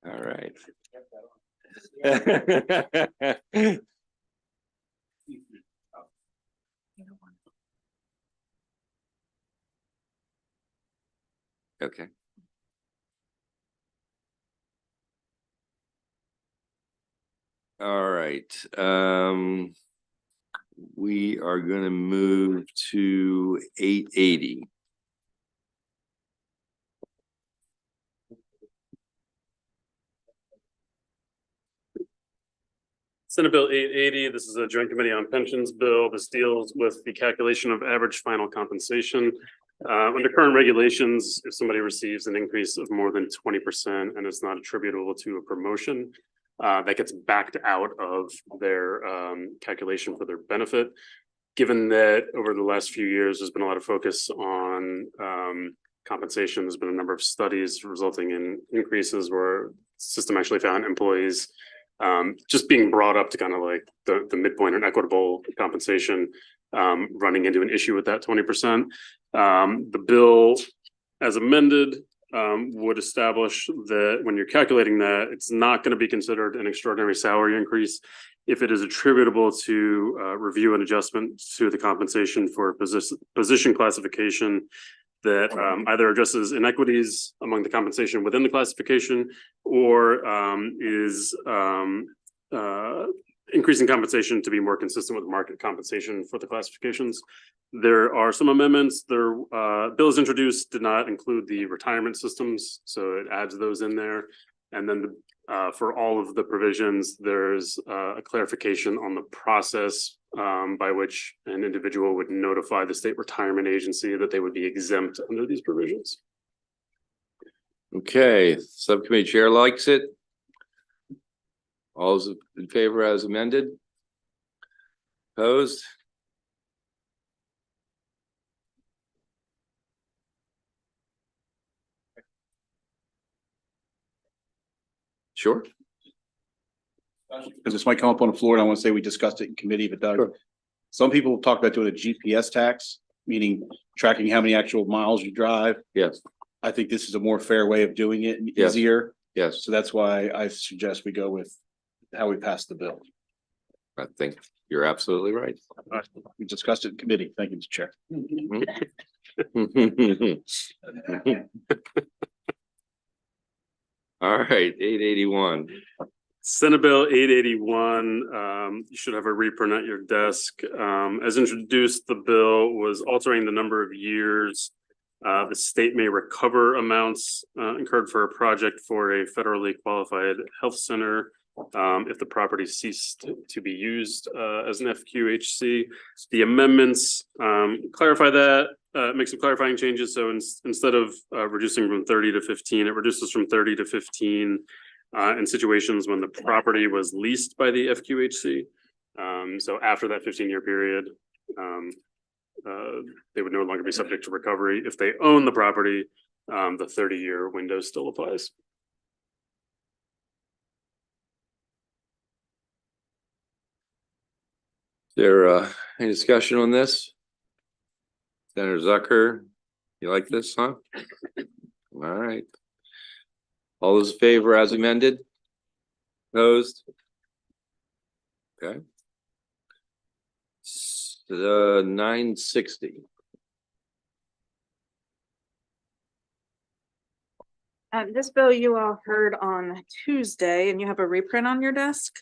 All right. Okay. All right, we are gonna move to 880. Senate Bill 880, this is a joint committee on pensions bill. This deals with the calculation of average final compensation. Under current regulations, if somebody receives an increase of more than 20% and it's not attributable to a promotion, that gets backed out of their calculation for their benefit. Given that over the last few years, there's been a lot of focus on compensation, there's been a number of studies resulting in increases where the system actually found employees just being brought up to kind of like the midpoint and equitable compensation, running into an issue with that 20%. The bill as amended would establish that when you're calculating that, it's not going to be considered an extraordinary salary increase if it is attributable to review and adjustment to the compensation for position classification that either addresses inequities among the compensation within the classification or is increasing compensation to be more consistent with market compensation for the classifications. There are some amendments. Their bills introduced did not include the retirement systems, so it adds those in there. And then for all of the provisions, there's a clarification on the process by which an individual would notify the state retirement agency that they would be exempt under these provisions. Okay, subcommittee chair likes it. All those in favor as amended? Opposed? Sure. Because this might come up on the floor, and I want to say we discussed it in committee, but Doug, some people talk about doing a GPS tax, meaning tracking how many actual miles you drive. Yes. I think this is a more fair way of doing it and Yes. easier. Yes, So that's why I suggest we go with how we passed the bill. I think you're absolutely right. We discussed it in committee. Thank you, Mr. Chair. All right, 881. Senate Bill 881, you should have a reprint at your desk. As introduced, the bill was altering the number of years the state may recover amounts incurred for a project for a federally qualified health center if the property ceased to be used as an FQHC. The amendments clarify that, make some clarifying changes. So instead of reducing from 30 to 15, it reduces from 30 to 15 in situations when the property was leased by the FQHC. So after that 15-year period, they would no longer be subject to recovery. If they own the property, the 30-year window still applies. There any discussion on this? Senator Zucker, you like this, huh? All right. All those in favor as amended? Opposed? Okay. 960. This bill you all heard on Tuesday, and you have a reprint on your desk.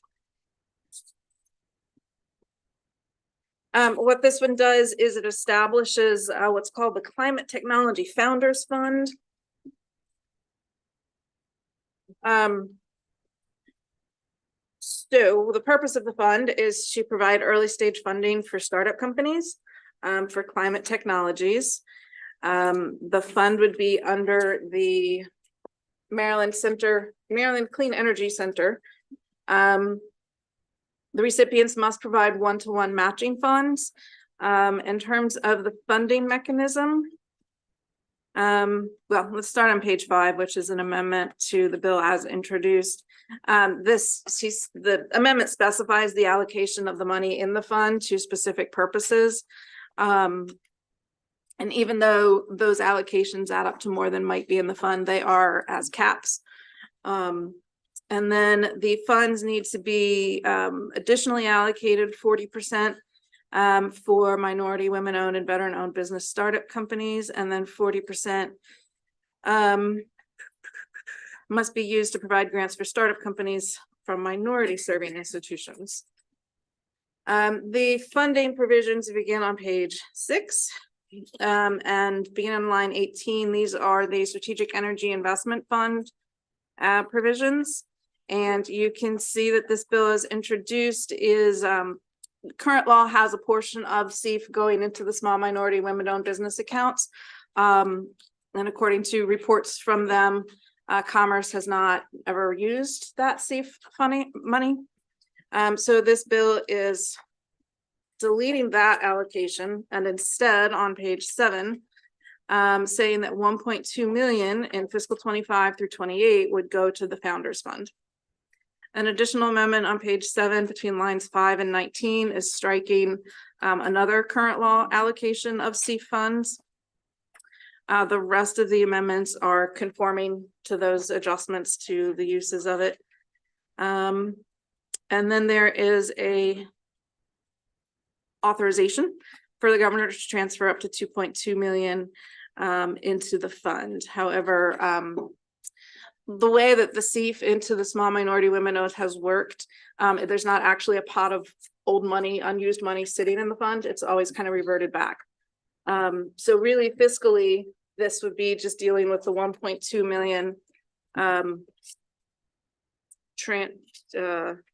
What this one does is it establishes what's called the Climate Technology Founders Fund. So the purpose of the fund is to provide early stage funding for startup companies for climate technologies. The fund would be under the Maryland Clean Energy Center. The recipients must provide one-to-one matching funds. In terms of the funding mechanism, well, let's start on page 5, which is an amendment to the bill as introduced. The amendment specifies the allocation of the money in the fund to specific purposes. And even though those allocations add up to more than might be in the fund, they are as caps. And then the funds need to be additionally allocated 40% for minority, women-owned, and veteran-owned business startup companies, and then 40% must be used to provide grants for startup companies from minority-serving institutions. The funding provisions begin on page 6 and begin on line 18. These are the Strategic Energy Investment Fund provisions. And you can see that this bill is introduced is current law has a portion of CEF going into the small minority women-owned business accounts. And according to reports from them, Commerce has not ever used that CEF money. So this bill is deleting that allocation and instead on page 7, saying that 1.2 million in fiscal 25 through 28 would go to the Founders Fund. An additional amendment on page 7 between lines 5 and 19 is striking another current law allocation of CEF funds. The rest of the amendments are conforming to those adjustments to the uses of it. And then there is a authorization for the governor to transfer up to 2.2 million into the fund. However, the way that the CEF into the small minority women owned has worked, there's not actually a pot of old money, unused money sitting in the fund. It's always kind of reverted back. So really fiscally, this would be just dealing with the 1.2 million,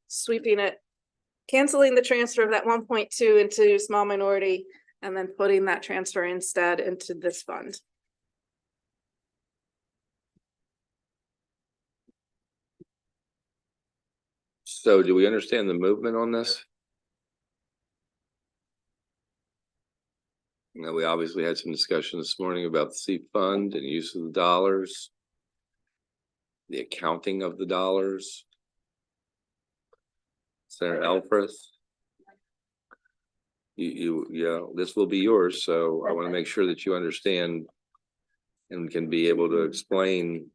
sweeping it, canceling the transfer of that 1.2 into small minority, and then putting that transfer instead into this fund. So do we understand the movement on this? You know, we obviously had some discussion this morning about the CEF fund and use of the dollars, the accounting of the dollars. Senator Alfreth, this will be yours, so I want to make sure that you understand and can be able to explain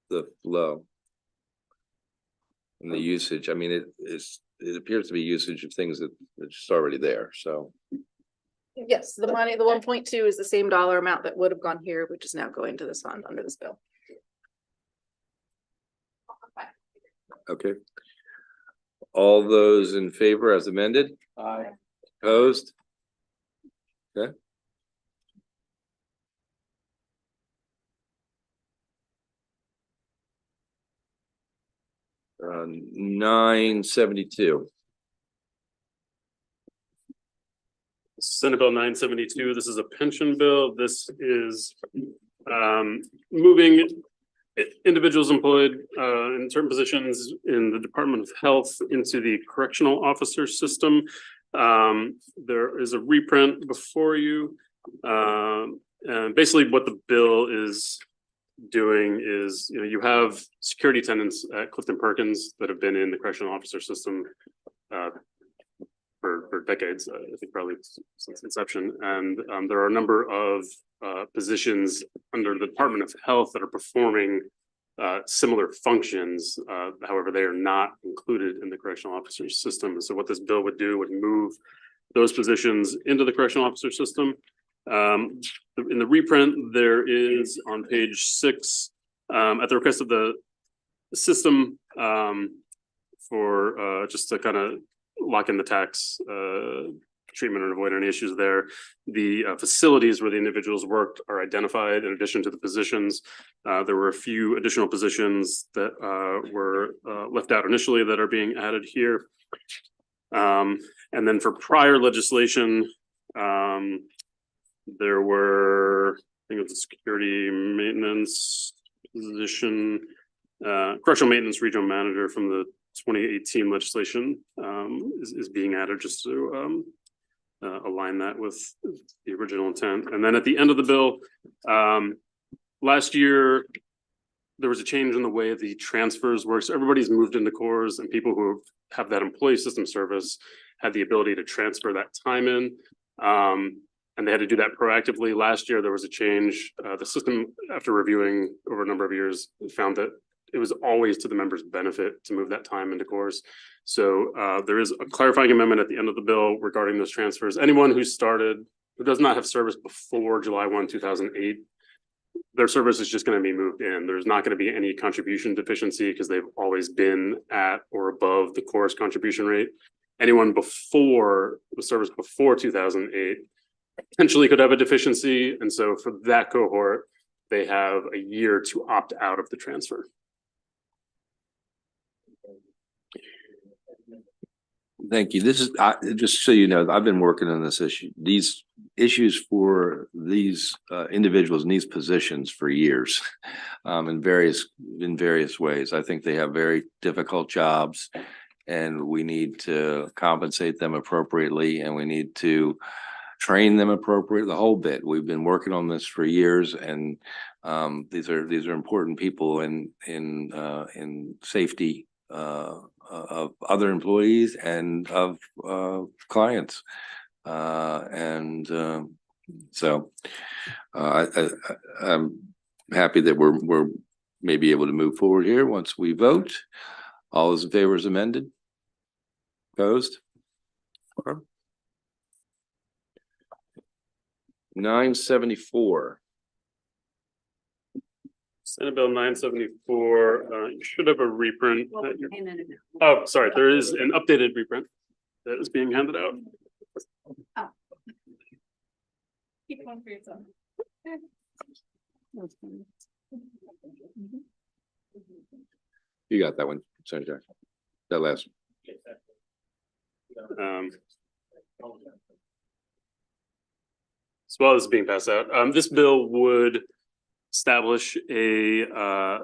the flow and the usage. I mean, it appears to be usage of things that are just already there, so. Yes, the money, the 1.2 is the same dollar amount that would have gone here, which is now going to this fund under this bill. Okay. All those in favor as amended? Aye. Opposed? Okay. Uh, 972. Senate Bill 972, this is a pension bill. This is moving individuals employed in certain positions in the Department of Health into the correctional officer system. There is a reprint before you. And basically what the bill is doing is, you have security attendants at Clifton Perkins that have been in the correctional officer system for decades, I think probably since inception. And there are a number of positions under the Department of Health that are performing similar functions. However, they are not included in the correctional officer system. So what this bill would do would move those positions into the correctional officer system. In the reprint, there is on page 6, at the request of the system, for just to kind of lock in the tax treatment and avoid any issues there. The facilities where the individuals worked are identified in addition to the positions. There were a few additional positions that were left out initially that are being added here. And then for prior legislation, there were, I think it was a security maintenance position, correctional maintenance regional manager from the 2018 legislation is being added just to align that with the original intent. And then at the end of the bill, last year, there was a change in the way the transfers work. So everybody's moved into cores, and people who have that employee system service had the ability to transfer that time in. And they had to do that proactively. Last year, there was a change. The system, after reviewing over a number of years, found that it was always to the members' benefit to move that time into cores. So there is a clarifying amendment at the end of the bill regarding those transfers. Anyone who does not have service before July 1, 2008, their service is just going to be moved in. There's not going to be any contribution deficiency because they've always been at or above the core's contribution rate. Anyone before the service before 2008 potentially could have a deficiency. And so for that cohort, they have a year to opt out of the transfer. Thank you. This is, just so you know, I've been working on this issue, these issues for these individuals in these positions for years, in various ways. I think they have very difficult jobs, and we need to compensate them appropriately, and we need to train them appropriately, the whole bit. We've been working on this for years, and these are important people in safety of other employees and of clients. So I'm happy that we're maybe able to move forward here once we vote. All those in favor is amended? Opposed? 974. Senate Bill 974, you should have a reprint. Oh, sorry, there is an updated reprint that is being handed out. Keep one for yourself. You got that one, Senator. That last one. As well as being passed out, this bill would establish a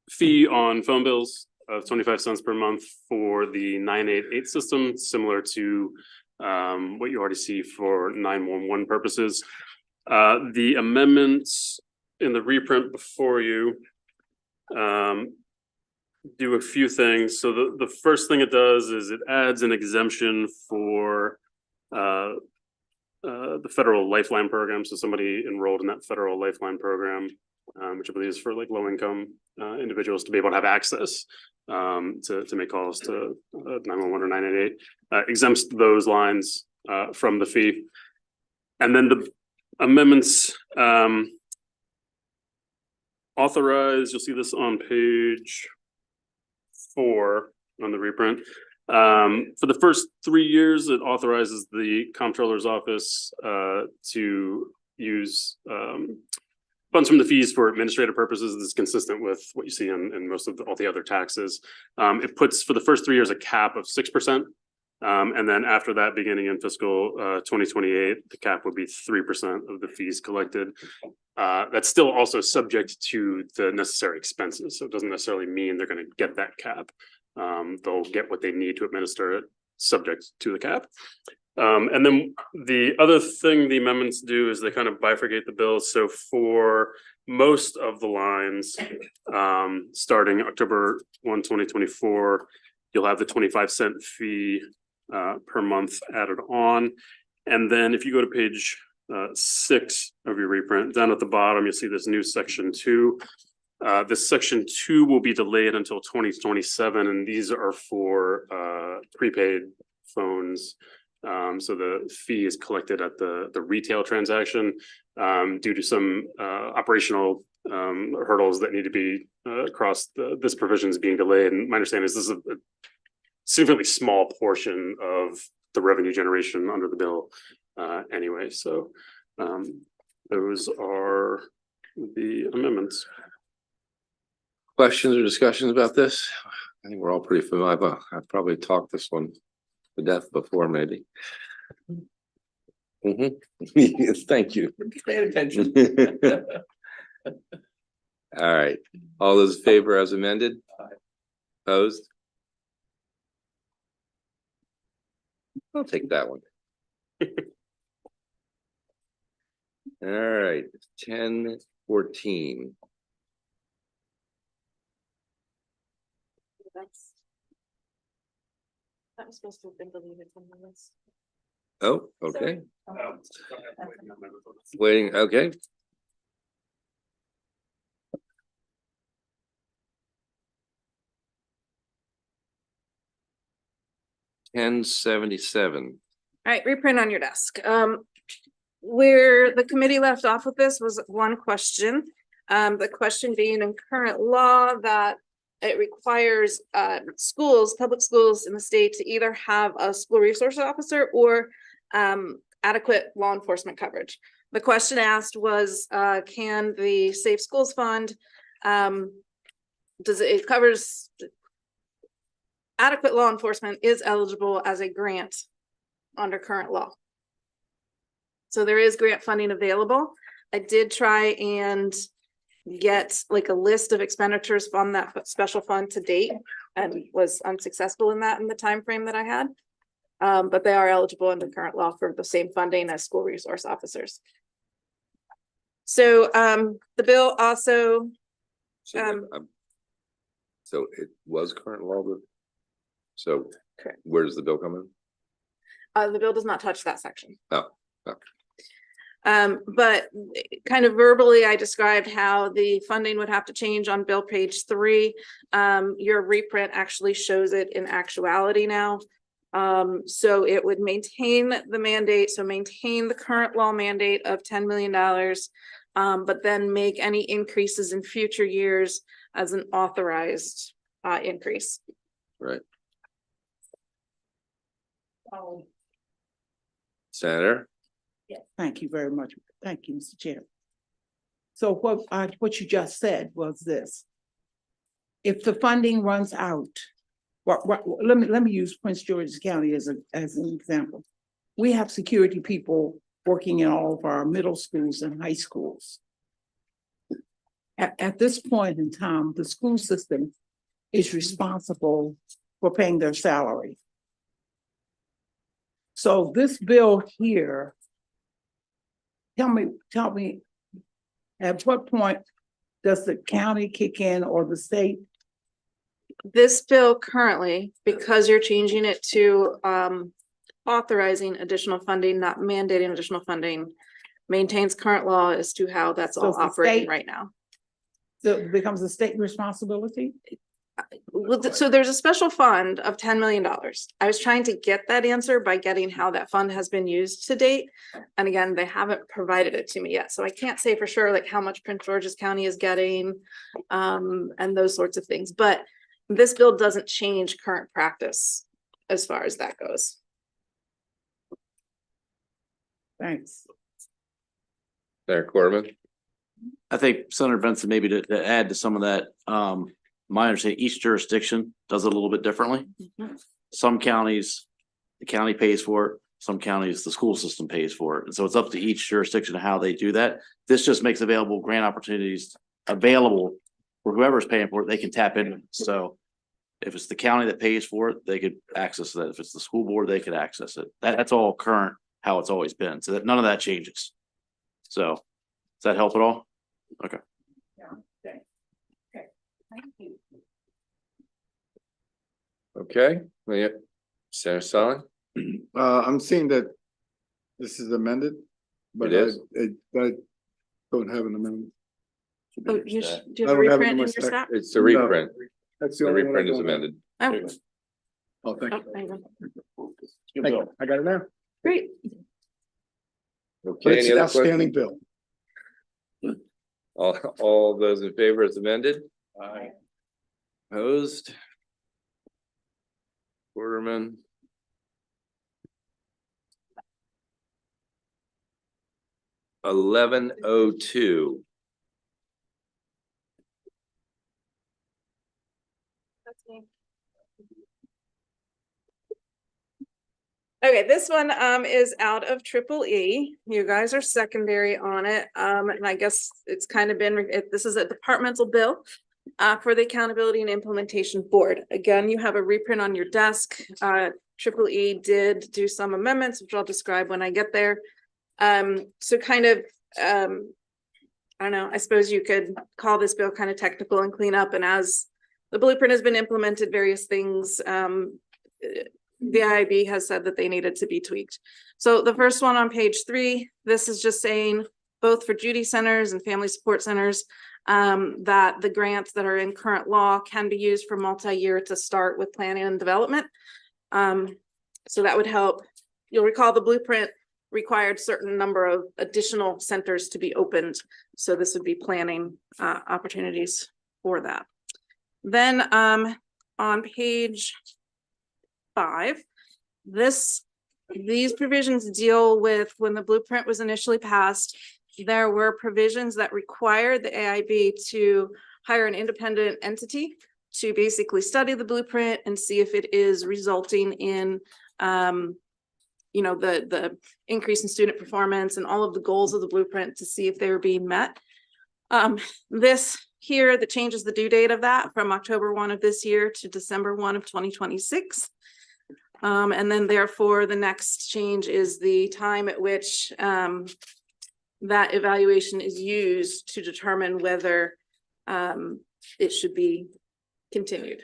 fee on phone bills of 25 cents per month for the 988 system, similar to what you already see for 911 purposes. The amendments in the reprint before you do a few things. So the first thing it does is it adds an exemption for the federal lifeline program. So somebody enrolled in that federal lifeline program, which I believe is for like low income individuals to be able to have access to make calls to 911 or 988, exempts those lines from the fee. And then the amendments authorize, you'll see this on page 4 on the reprint. For the first 3 years, it authorizes the comptroller's office to use funds from the fees for administrative purposes. This is consistent with what you see in most of all the other taxes. It puts for the first 3 years a cap of 6%. And then after that, beginning in fiscal 2028, the cap would be 3% of the fees collected. That's still also subject to the necessary expenses. So it doesn't necessarily mean they're going to get that cap. They'll get what they need to administer it subject to the cap. And then the other thing the amendments do is they kind of bifurcate the bill. So for most of the lines, starting October 1, 2024, you'll have the 25-cent fee per month added on. And then if you go to page 6 of your reprint, down at the bottom, you'll see this new section 2. This section 2 will be delayed until 2027, and these are for prepaid phones. So the fee is collected at the retail transaction due to some operational hurdles that need to be crossed. This provision is being delayed, and my understanding is this is a significantly small portion of the revenue generation under the bill anyway. So those are the amendments. Questions or discussions about this? I think we're all pretty familiar. I've probably talked this one to death before, maybe. Yes, thank you. Pay attention. All right, all those in favor as amended? Opposed? I'll take that one. All right, 10-14. That was supposed to have been deleted from the list. Oh, okay. Waiting, okay. $10.77. All right, reprint on your desk. Where the committee left off with this was one question. The question being in current law that it requires schools, public schools in the state to either have a school resource officer or adequate law enforcement coverage. The question asked was, can the Safe Schools Fund, it covers adequate law enforcement is eligible as a grant under current law. So there is grant funding available. I did try and get like a list of expenditures from that special fund to date and was unsuccessful in that in the time frame that I had. But they are eligible under current law for the same funding as school resource officers. So the bill also So it was current law, but so correct. Where does the bill come in? The bill does not touch that section. Oh. But kind of verbally, I described how the funding would have to change on bill page 3. Your reprint actually shows it in actuality now. So it would maintain the mandate, so maintain the current law mandate of $10 million, but then make any increases in future years as an authorized increase. Right. Senator? Yes, thank you very much. Thank you, Mr. Chair. So what you just said was this. If the funding runs out, let me use Prince George's County as an example. We have security people working in all of our middle schools and high schools. At this point in time, the school system is responsible for paying their salary. So this bill here, tell me, at what point does the county kick in or the state? This bill currently, because you're changing it to authorizing additional funding, not mandating additional funding, maintains current law as to how that's all operating right now. So it becomes a state responsibility? So there's a special fund of $10 million. I was trying to get that answer by getting how that fund has been used to date. And again, they haven't provided it to me yet. So I can't say for sure like how much Prince George's County is getting and those sorts of things. But this bill doesn't change current practice as far as that goes. Thanks. Senator Corman? I think Senator Benson, maybe to add to some of that, my understanding, each jurisdiction does it a little bit differently. Some counties, the county pays for it. Some counties, the school system pays for it. And so it's up to each jurisdiction how they do that. This just makes available grant opportunities available for whoever's paying for it, they can tap in. So if it's the county that pays for it, they could access that. If it's the school board, they could access it. That's all current, how it's always been. So that none of that changes. So does that help at all? Okay. Okay, yeah. Senator Sullivan? I'm seeing that this is amended, but It is? I don't have an amendment. Oh, do you have a I don't have it in reprint in my your stack. stack? It's the reprint. That's The only one I reprint is don't have. amended. Oh, Oh, thank oh, there you go. you. I got it now. Great. Okay, It's any other outstanding questions? bill. All those in favor as amended? Aye. Opposed? Quarterman. $11.02. That's me. Okay, this one is out of triple E. You guys are secondary on it. And I guess it's kind of been, this is a departmental bill for the Accountability and Implementation Board. Again, you have a reprint on your desk. Triple E did do some amendments, which I'll describe when I get there. So kind of, I don't know, I suppose you could call this bill kind of technical and clean up. And as the blueprint has been implemented, various things, the IIB has said that they needed to be tweaked. So the first one on page 3, this is just saying both for duty centers and family support centers, that the grants that are in current law can be used for multi-year to start with planning and development. So that would help. You'll recall the blueprint required certain number of additional centers to be opened. So this would be planning opportunities for that. Then on page 5, these provisions deal with when the blueprint was initially passed, there were provisions that required the AIB to hire an independent entity to basically study the blueprint and see if it is resulting in you know, the increase in student performance and all of the goals of the blueprint to see if they were being met. This here that changes the due date of that from October 1 of this year to December 1 of 2026. And then therefore the next change is the time at which that evaluation is used to determine whether it should be continued.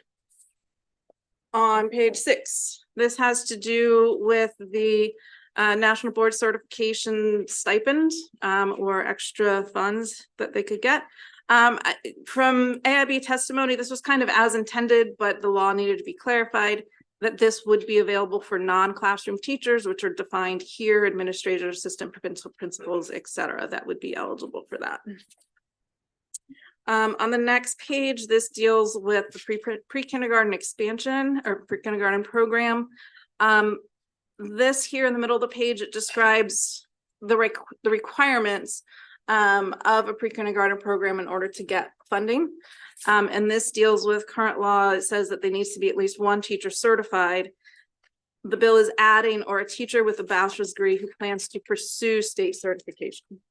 On page 6, this has to do with the National Board Certification stipend or extra funds that they could get. From AIB testimony, this was kind of as intended, but the law needed to be clarified that this would be available for non-classroom teachers, which are defined here, administrator, assistant principals, etc., that would be eligible for that. On the next page, this deals with the pre-kindergarten expansion or pre-kindergarten program. This here in the middle of the page, it describes the requirements of a pre-kindergarten program in order to get funding. And this deals with current law. It says that there needs to be at least one teacher certified. The bill is adding or a teacher with a bachelor's degree who plans to pursue state certification.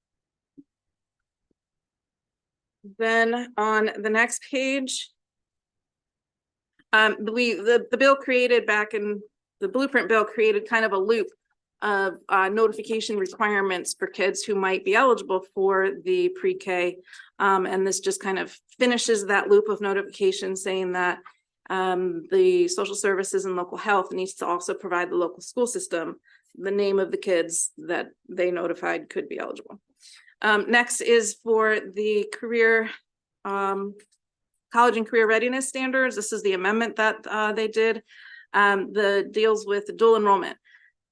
Then on the next page, the bill created back in the blueprint bill created kind of a loop of notification requirements for kids who might be eligible for the pre-K. And this just kind of finishes that loop of notification saying that the social services and local health needs to also provide the local school system the name of the kids that they notified could be eligible. Next is for the career, college and career readiness standards. This is the amendment that they did. The deals with dual enrollment.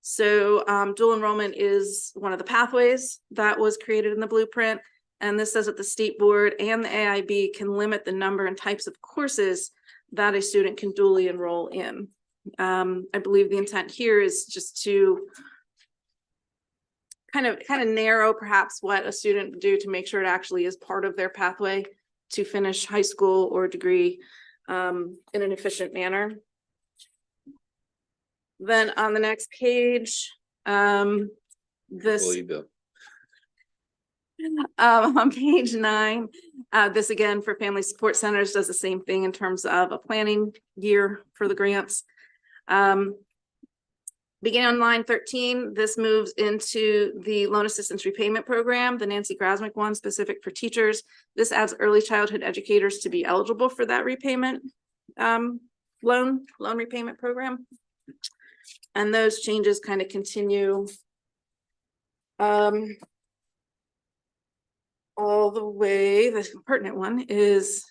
So dual enrollment is one of the pathways that was created in the blueprint. And this says that the state board and the AIB can limit the number and types of courses that a student can dually enroll in. I believe the intent here is just to kind of narrow perhaps what a student would do to make sure it actually is part of their pathway to finish high school or degree in an efficient manner. Then on the next page, this on page 9, this again for family support centers does the same thing in terms of a planning year for the grants. Beginning on line 13, this moves into the loan assistance repayment program, the Nancy Grasmick one specific for teachers. This adds early childhood educators to be eligible for that repayment loan repayment program. And those changes kind of continue. all the way, the pertinent one is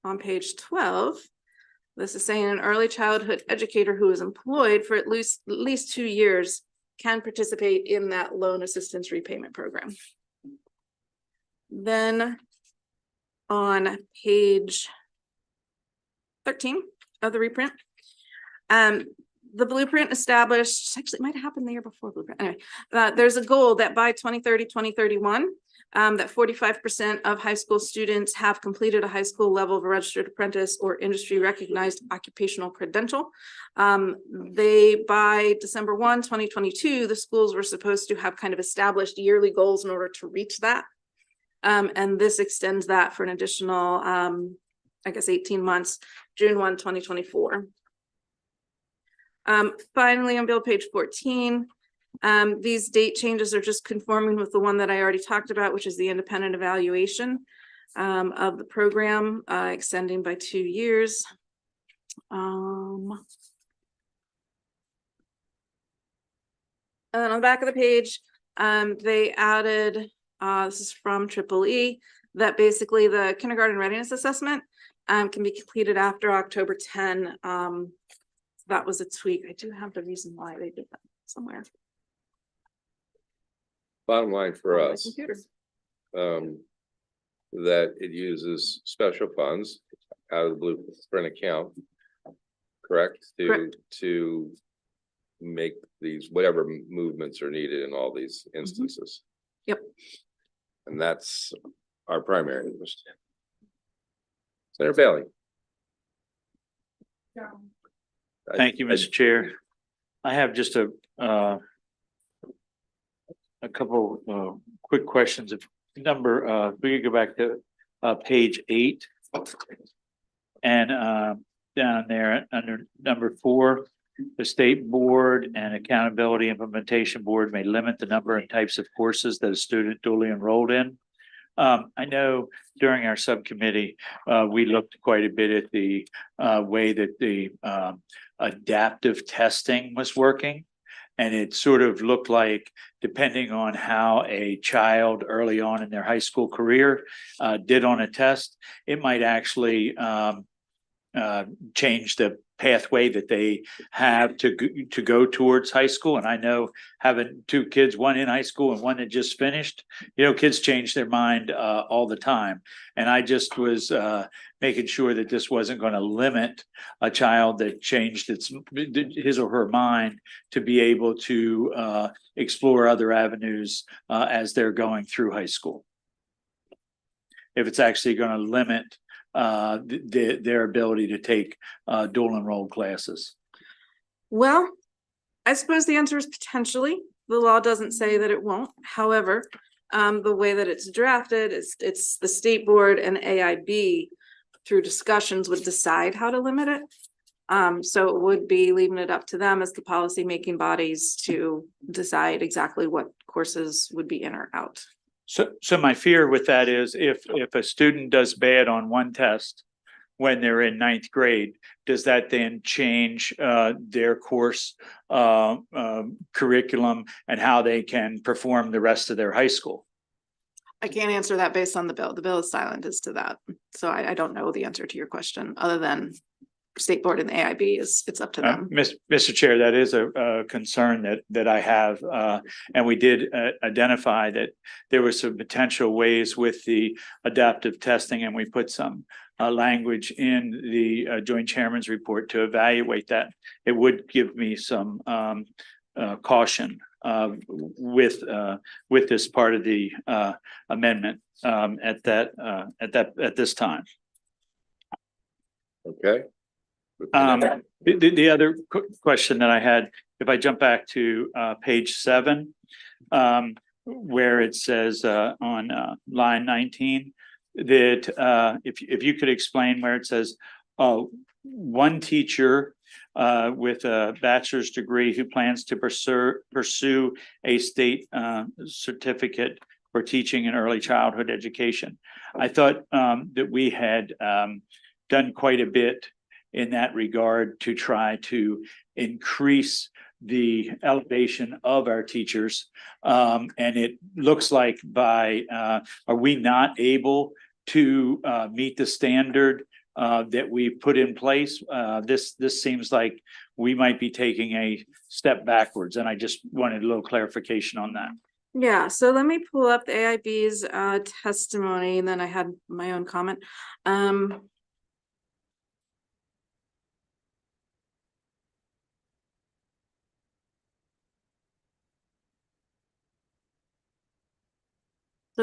on page 12. This is saying an early childhood educator who is employed for at least 2 years can participate in that loan assistance repayment program. Then on page 13 of the reprint, the blueprint established, actually it might have happened the year before blueprint. Anyway, there's a goal that by 2030, 2031, that 45% of high school students have completed a high school level of a registered apprentice or industry recognized occupational credential. By December 1, 2022, the schools were supposed to have kind of established yearly goals in order to reach that. And this extends that for an additional, I guess, 18 months, June 1, 2024. Finally, on bill page 14, these date changes are just conforming with the one that I already talked about, which is the independent evaluation of the program, extending by 2 years. And on the back of the page, they added, this is from EEE, that basically the kindergarten readiness assessment can be completed after October 10. That was a tweak. I do have the reason why they did that somewhere. Bottom line for On my us, computer. that it uses special funds out of the blueprint account, correct? Correct. To make these, whatever movements are needed in all these instances. Yep. And that's our primary interest. Senator Bailey. Thank you, Mr. Chair. I have just a couple quick questions. If we could go back to page 8 and down there under number 4, the State Board and Accountability Implementation Board may limit the number and types of courses that a student duly enrolled in. I know during our subcommittee, we looked quite a bit at the way that the adaptive testing was working. And it sort of looked like, depending on how a child early on in their high school career did on a test, it might actually change the pathway that they have to go towards high school. And I know having 2 kids, one in high school and one that just finished, kids change their mind all the time. And I just was making sure that this wasn't going to limit a child that changed his or her mind to be able to explore other avenues as they're going through high school. If it's actually going to limit their ability to take dual enrolled classes. Well, I suppose the answer is potentially. The law doesn't say that it won't. However, the way that it's drafted is it's the State Board and AIB through discussions would decide how to limit it. So it would be leaving it up to them as the policy making bodies to decide exactly what courses would be in or out. So my fear with that is if a student does bad on one test when they're in 9th grade, does that then change their course curriculum and how they can perform the rest of their high school? I can't answer that based on the bill. The bill is silent as to that. So I don't know the answer to your question other than State Board and the AIB it's up to them. Mr. Chair, that is a concern that I have. And we did identify that there were some potential ways with the adaptive testing, and we put some language in the Joint Chairman's report to evaluate that. It would give me some caution with this part of the amendment at this time. Okay. The other question that I had, if I jump back to page 7, where it says on line 19 that if you could explain where it says one teacher with a bachelor's degree who plans to pursue a state certificate for teaching in early childhood education. I thought that we had done quite a bit in that regard to try to increase the elevation of our teachers. And it looks like are we not able to meet the standard that we put in place? This seems like we might be taking a step backwards, and I just wanted a little clarification on that. Yeah, so let me pull up the AIB's testimony, and then I had my own comment. So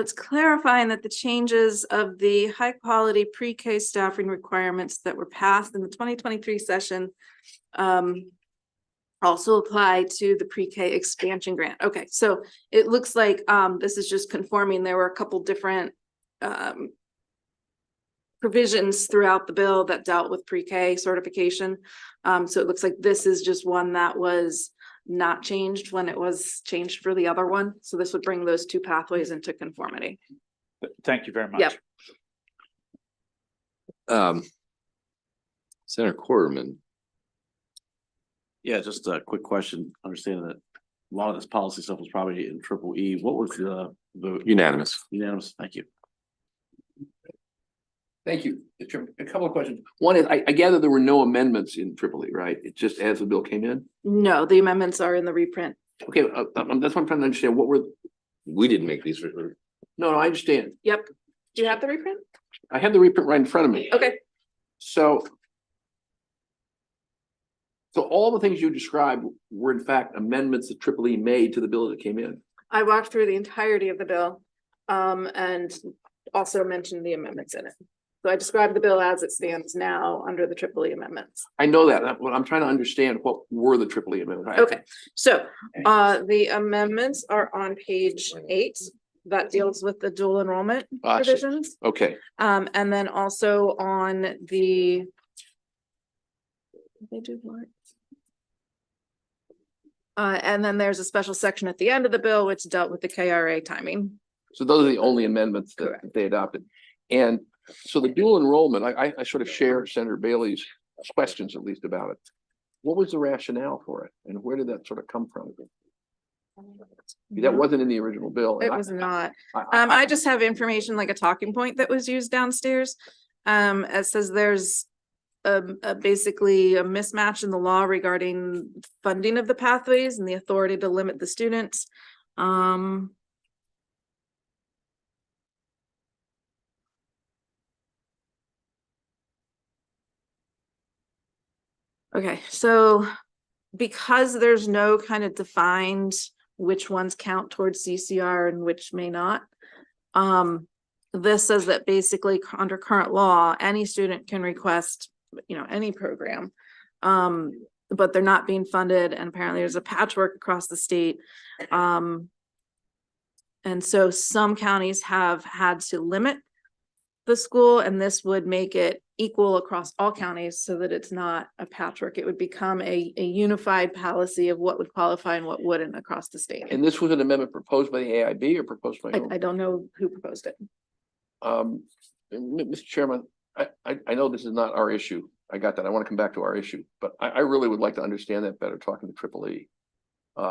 it's clarifying that the changes of the high quality pre-K staffing requirements that were passed in the 2023 session also apply to the pre-K expansion grant. Okay, so it looks like this is just conforming. There were a couple different provisions throughout the bill that dealt with pre-K certification. So it looks like this is just one that was not changed when it was changed for the other one. So this would bring those two pathways into conformity. Thank you very much. Yep. Senator Quarterman. Yeah, just a quick question, understanding that a lot of this policy stuff was probably in triple E. What was the Unanimous. unanimous? Thank you. Thank you. Mr. Chairman. A couple of questions. One is, I gather there were no amendments in Triple E, right? It just as the bill came in? No, the amendments are in the reprint. Okay, that's what I'm trying to understand. What were, We didn't make these. no, I understand. Yep. Do you have the reprint? I have the reprint right in front of me. Okay. So all the things you described were in fact amendments that Triple E made to the bill that came in. I walked through the entirety of the bill and also mentioned the amendments in it. So I described the bill as it stands now under the Triple E amendments. I know that. What I'm trying to understand, what were the Triple E amendments? Okay, so the amendments are on page 8. That deals with the dual enrollment I see. provisions. Okay, And then also on the. They do what? And then there's a special section at the end of the bill which dealt with the KRA timing. so those are the only amendments that Correct. they adopted. And so the dual enrollment, I sort of share Senator Bailey's questions at least about it. What was the rationale for it and where did that sort of come from? That wasn't in the original bill. It was not. I I just have information like a talking point that was used downstairs. It says there's basically a mismatch in the law regarding funding of the pathways and the authority to limit the students. Okay, so because there's no kind of defined which ones count towards CCR and which may not, this says that basically under current law, any student can request, any program, but they're not being funded, and apparently there's a patchwork across the state. And so some counties have had to limit the school, and this would make it equal across all counties so that it's not a patchwork. It would become a unified policy of what would qualify and what wouldn't across the state. And this was an amendment proposed by the AIB or proposed by? I don't know who proposed it. Mr. Chairman, I know this is not our issue. I got that. I want to come back to our issue, but I really would like to understand that better talking to Triple E.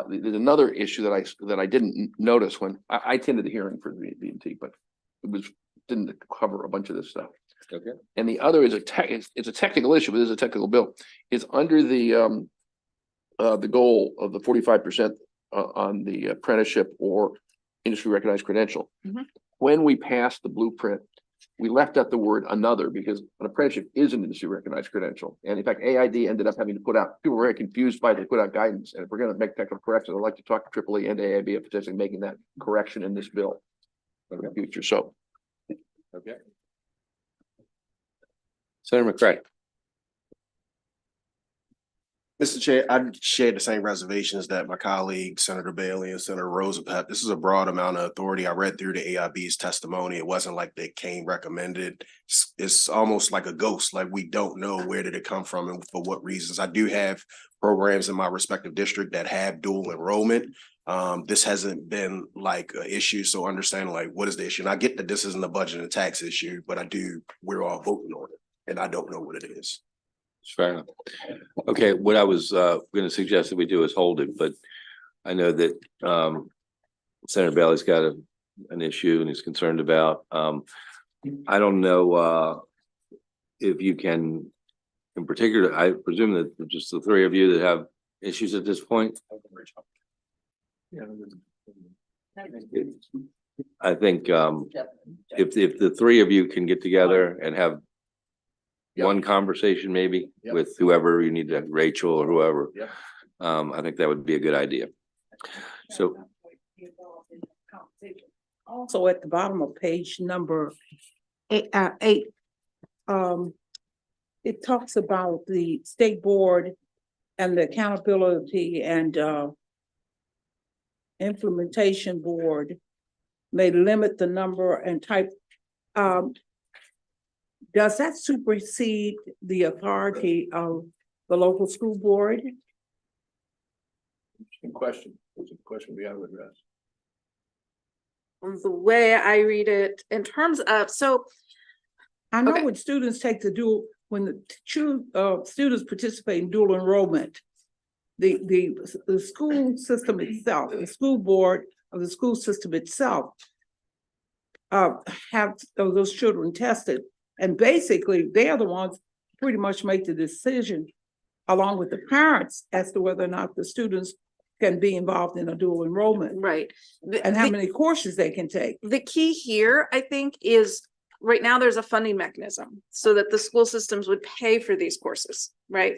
There's another issue that I didn't notice when I attended the hearing for the B&T, but it didn't cover a bunch of this stuff. Okay. And the other is it's a technical issue, but it is a technical bill. It's under the goal of the 45% on the apprenticeship or industry recognized credential. Mhm. When we passed the blueprint, we left out the word another because an apprenticeship is an industry recognized credential. And in fact, AID ended up having to people were very confused by they put out guidance. And if we're going to make technical corrections, I'd like to talk to Triple E and AIB of potentially making that correction in this bill in the future. So. Okay. Senator McCray. Mr. Chair, I share the same reservations that my colleague, Senator Bailey and Senator Roosevelt. This is a broad amount of authority. I read through the AIB's testimony. It wasn't like they came recommended. It's almost like a ghost, like we don't know where did it come from and for what reasons. I do have programs in my respective district that have dual enrollment. This hasn't been like an issue, so understanding like what is the issue? And I get that this isn't a budget and tax issue, but we're all voting on it, and I don't know what it is. Fair enough. Okay, what I was gonna suggest that we do is hold it, but I know that Senator Bailey's got an issue and he's concerned about. I don't know if you can, in particular, I presume that just the three of you that have issues at this point. I think if the three of you can get together and have one conversation maybe Yep. with whoever you need to, Rachel or whoever. Yep. I think that would be a good idea. So, Also at the bottom of page number eight, it talks about the state board and the accountability and implementation board may limit the number and type. Does that supersede the authority of the local school board? Interesting question. It's a question we have to address. The way I read it in terms of, so I know Okay. when students take the dual, when the students participate in dual enrollment, the school system itself, the school board of the school system itself have those children tested. And basically, they're the ones pretty much make the decision along with the parents as to whether or not the students can be involved in a dual enrollment right. and how many courses they can take. The key here, I think, is right now there's a funding mechanism so that the school systems would pay for these courses, right?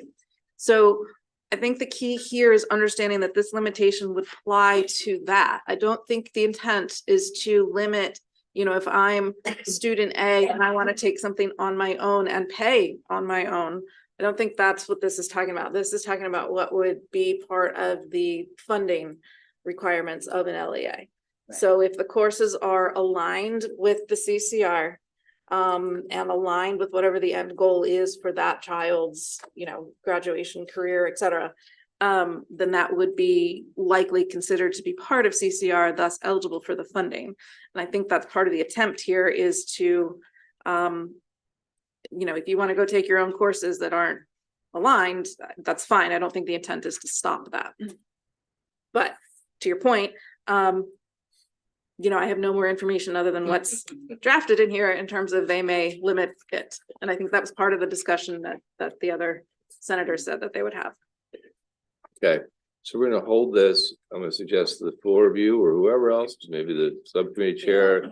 So I think the key here is understanding that this limitation would apply to that. I don't think the intent is to limit, if I'm student A and I want to take something on my own and pay on my own. I don't think that's what this is talking about. This is talking about what would be part of the funding requirements of an LEA. So if the courses are aligned with the CCR and aligned with whatever the end goal is for that child's, graduation, career, et cetera, then that would be likely considered to be part of CCR, thus eligible for the funding. And I think that's part of the attempt here is to, if you want to go take your own courses that aren't aligned, that's fine. I don't think the intent is to stop that. But to your point, I have no more information other than what's drafted in here in terms of they may limit it. And I think that was part of the discussion that the other senators said that they would have. okay, so we're gonna hold this. I'm gonna suggest the four of you or whoever else, maybe the subcommittee chair,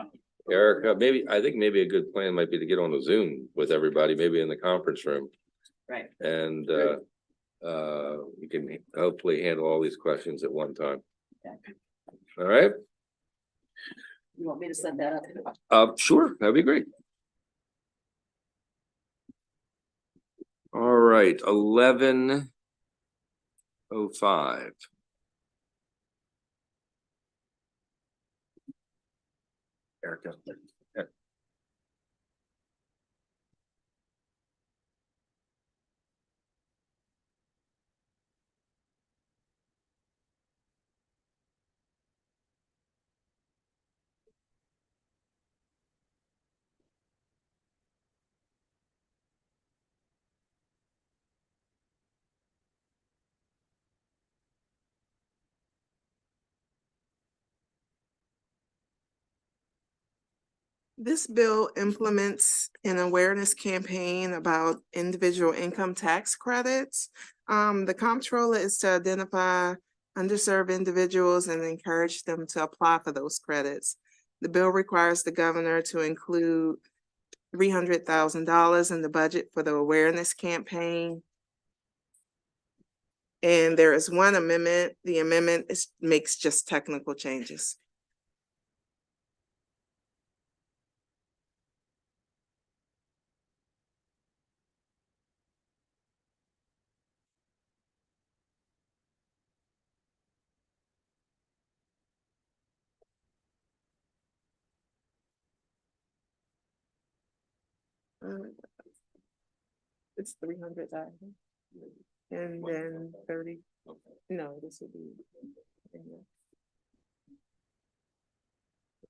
Erica, I think maybe a good plan might be to get on a Zoom with everybody, maybe in the conference room. Right. And we can hopefully handle all these questions at one time. All right, You want me to send that up? sure, that'd be great. All right, 11:05. Erica. This bill implements an awareness campaign about individual income tax credits. The comptroller is to identify underserved individuals and encourage them to apply for those credits. The bill requires the governor to include $300,000 in the budget for the awareness campaign. And there is one amendment. The amendment makes just technical changes. It's 300,000. And then 30, no, this would be.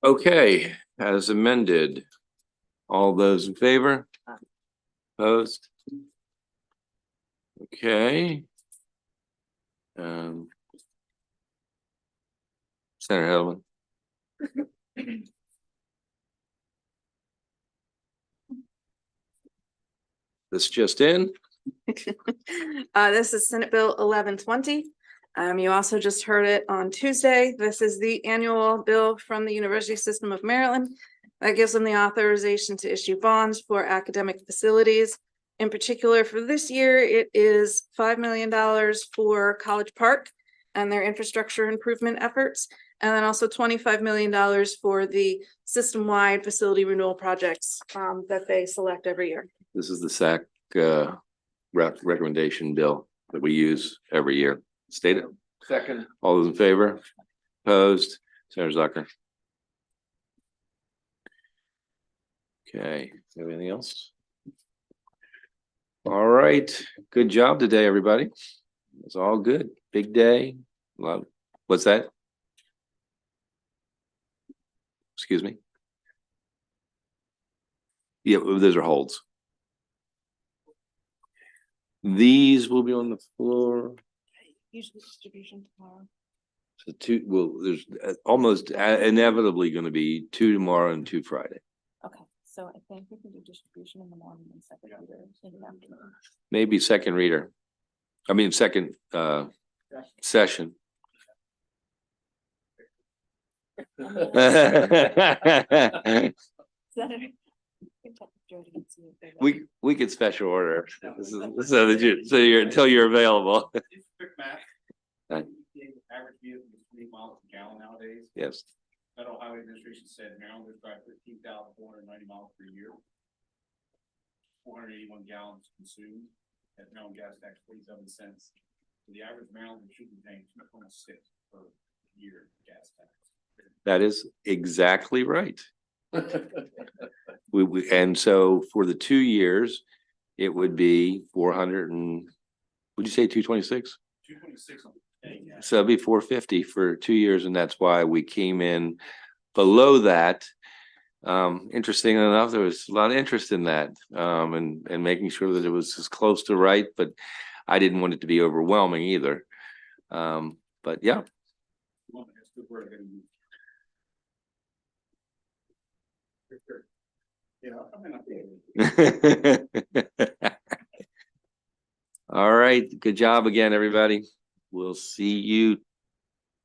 Okay, as amended, all those in favor? Opposed? Okay. Senator Hellman. This just in. This is Senate Bill 1120. You also just heard it on Tuesday. This is the annual bill from the University System of Maryland that gives them the authorization to issue bonds for academic facilities. In particular, for this year, it is $5 million for College Park and their infrastructure improvement efforts, and then also $25 million for the system-wide facility renewal projects that they select every year. This is the SAC recommendation bill that we use every year. State it. Second. All those in favor? Opposed? Senator Zucker. Okay, anything else? All right, good job today, everybody. It's all good. Big day. What's that? Excuse me? Yeah, those are holds. These will be on the floor. Usually distribution tomorrow. So there's almost inevitably going to be 2 tomorrow and 2 Friday. Okay, so I think we can do distribution in the morning and second reader in the afternoon. Maybe second reader. I mean, second session. We could special order. This is so that you're until you're available. Average vehicle is 20 miles per gallon nowadays. Yes. Federal Highway Administration said Marylanders drive 13,490 miles per year. 481 gallons consumed at Maryland gas tax 47 cents. So the average Marylander should be paying 2.6 per year gas tax. That is exactly right. And so for the 2 years, it would be 400 and would you say 226? 226 on the day. So it'd be 450 for 2 years, and that's why we came in below that. Interesting enough, there was a lot of interest in that, and making sure that it was as close to right, but I didn't want it to be overwhelming either. But yeah. All right, good job again, everybody. We'll see you